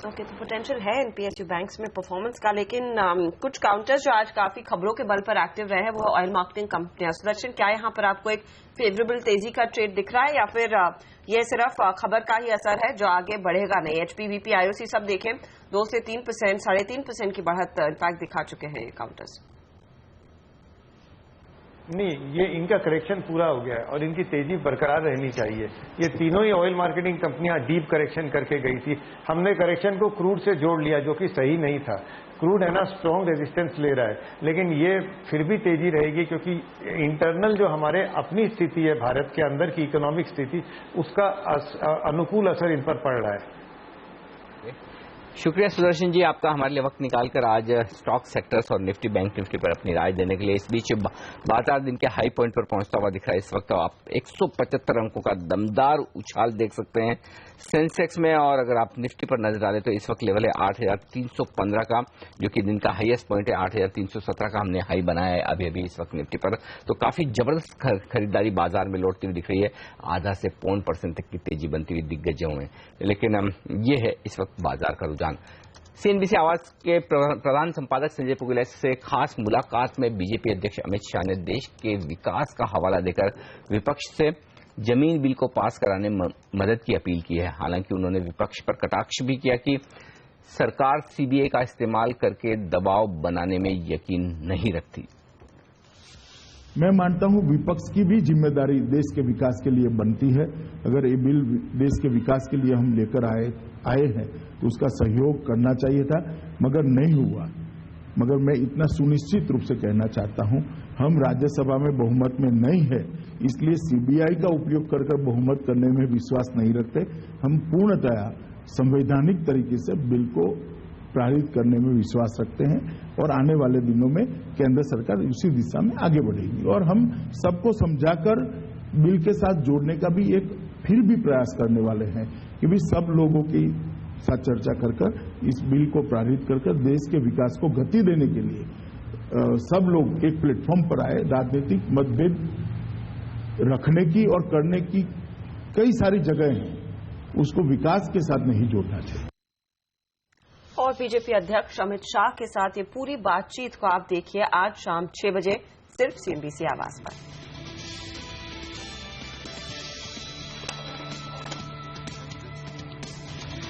ओके, तो पोटेंशियल है इन PSU बैंक्स में परफॉर्मेंस का, लेकिन कुछ काउंटर्स जो आज काफी खबरों के बल पर एक्टिव रहे हैं वो ऑयल मार्केटिंग कंपनियां। सुदर्शन, क्या यहाँ पर आपको एक फेवरेबल तेजी का ट्रेड दिख रहा है या फिर ये सिर्फ खबर का ही असर है जो आगे बढ़ेगा नहीं? HP, BP, IOC सब देखें 2 से 3%, 3.5% की बढ़त इनफैक्ट दिखा चुके हैं ये काउंटर्स। नहीं, ये इनका करेक्शन पूरा हो गया है और इनकी तेजी बरकरार रहनी चाहिए। ये तीनों ही ऑयल मार्केटिंग कंपनियां डीप करेक्शन करके गई थी। हमने करेक्शन को क्रूड से जोड़ लिया जो कि सही नहीं था। क्रूड है ना स्ट्रॉन्ग रेजिस्टेंस ले रहा है, लेकिन ये फिर भी तेजी रहेगी क्योंकि इंटरनल जो हमारे अपनी स्थिति है, भारत के अंदर की इकोनॉमिक स्थिति, उसका अनुकूल असर इन पर पड़ रहा है। शुक्रिया सुदर्शन जी आपका हमारे लिए वक्त निकालकर आज स्टॉक सेक्टर्स और निफ्टी बैंक निफ्टी पर अपनी राय देने के लिए। इस बीच बाजार दिन के हाई पॉइंट पर पहुंचता हुआ दिख रहा है इस वक्त। तो आप 175 अंकों का दमदार उछाल देख सकते हैं सेंसेक्स में, और अगर आप निफ्टी पर नजर डालें तो इस वक्त लेवल है 8,315 का, जो कि दिन का हाईएस्ट पॉइंट है। 8,317 का हमने हाई बनाया है अभी अभी इस वक्त निफ्टी पर। तो काफी जबरदस्त खरीदारी बाजार में लौटती हुई दिख रही है, आधा से 0.5% तक की तेजी बनती हुई दिग्गजों में। लेकिन ये है इस वक्त बाजार का रुझान। CNBC आवाज के प्रधान संपादक संजय पुगेला से खास मुलाकात में बीजेपी अध्यक्ष अमित शाह ने देश के विकास का हवाला देकर विपक्ष से जमीन बिल को पास कराने में मदद की अपील की है। हालांकि उन्होंने विपक्ष पर कटाक्ष भी किया कि सरकार CBI का इस्तेमाल करके दबाव बनाने में यकीन नहीं रखती। मैं मानता हूं विपक्ष की भी जिम्मेदारी देश के विकास के लिए बनती है। अगर ये बिल देश के विकास के लिए हम लेकर आए हैं तो उसका सहयोग करना चाहिए था, मगर नहीं हुआ। मगर मैं इतना सुनिश्चित रूप से कहना चाहता हूं, हम राज्यसभा में बहुमत में नहीं है, इसलिए CBI का उपयोग कर बहुमत करने में विश्वास नहीं रखते। हम पूर्णतया संवैधानिक तरीके से बिल को पारित करने में विश्वास रखते हैं और आने वाले दिनों में केंद्र सरकार उसी दिशा में आगे बढ़ेगी। और हम सबको समझाकर बिल के साथ जोड़ने का भी एक फिर भी प्रयास करने वाले हैं कि भी सब लोगों की साथ चर्चा कर इस बिल को पारित कर देश के विकास को गति देने के लिए सब लोग एक प्लेटफॉर्म पर आए। राजनीतिक मतभेद रखने की और करने की कई सारी जगह हैं, उसको विकास के साथ नहीं जोड़ना चाहिए। और बीजेपी अध्यक्ष अमित शाह के साथ ये पूरी बातचीत को आप देखिए आज शाम 6 बजे सिर्फ CNBC आवाज पर।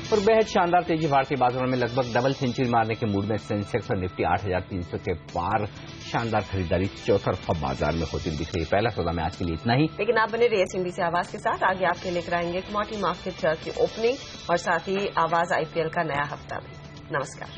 और बेहद शानदार तेजी भारतीय बाजारों में लगभग डबल सेंचुरी मारने के मूड में सेंसेक्स और निफ्टी 8,300 के पार शानदार खरीदारी चौतरफा बाजार में होती दिख रही है। पहला सौदा में आज के लिए इतना ही, लेकिन आप बने रहिए CNBC आवाज के साथ। आगे आपके लेकर आएंगे कमोडिटी मार्केट की ओपनिंग और साथ ही आवाज IPL का नया हफ्ता भी। नमस्कार।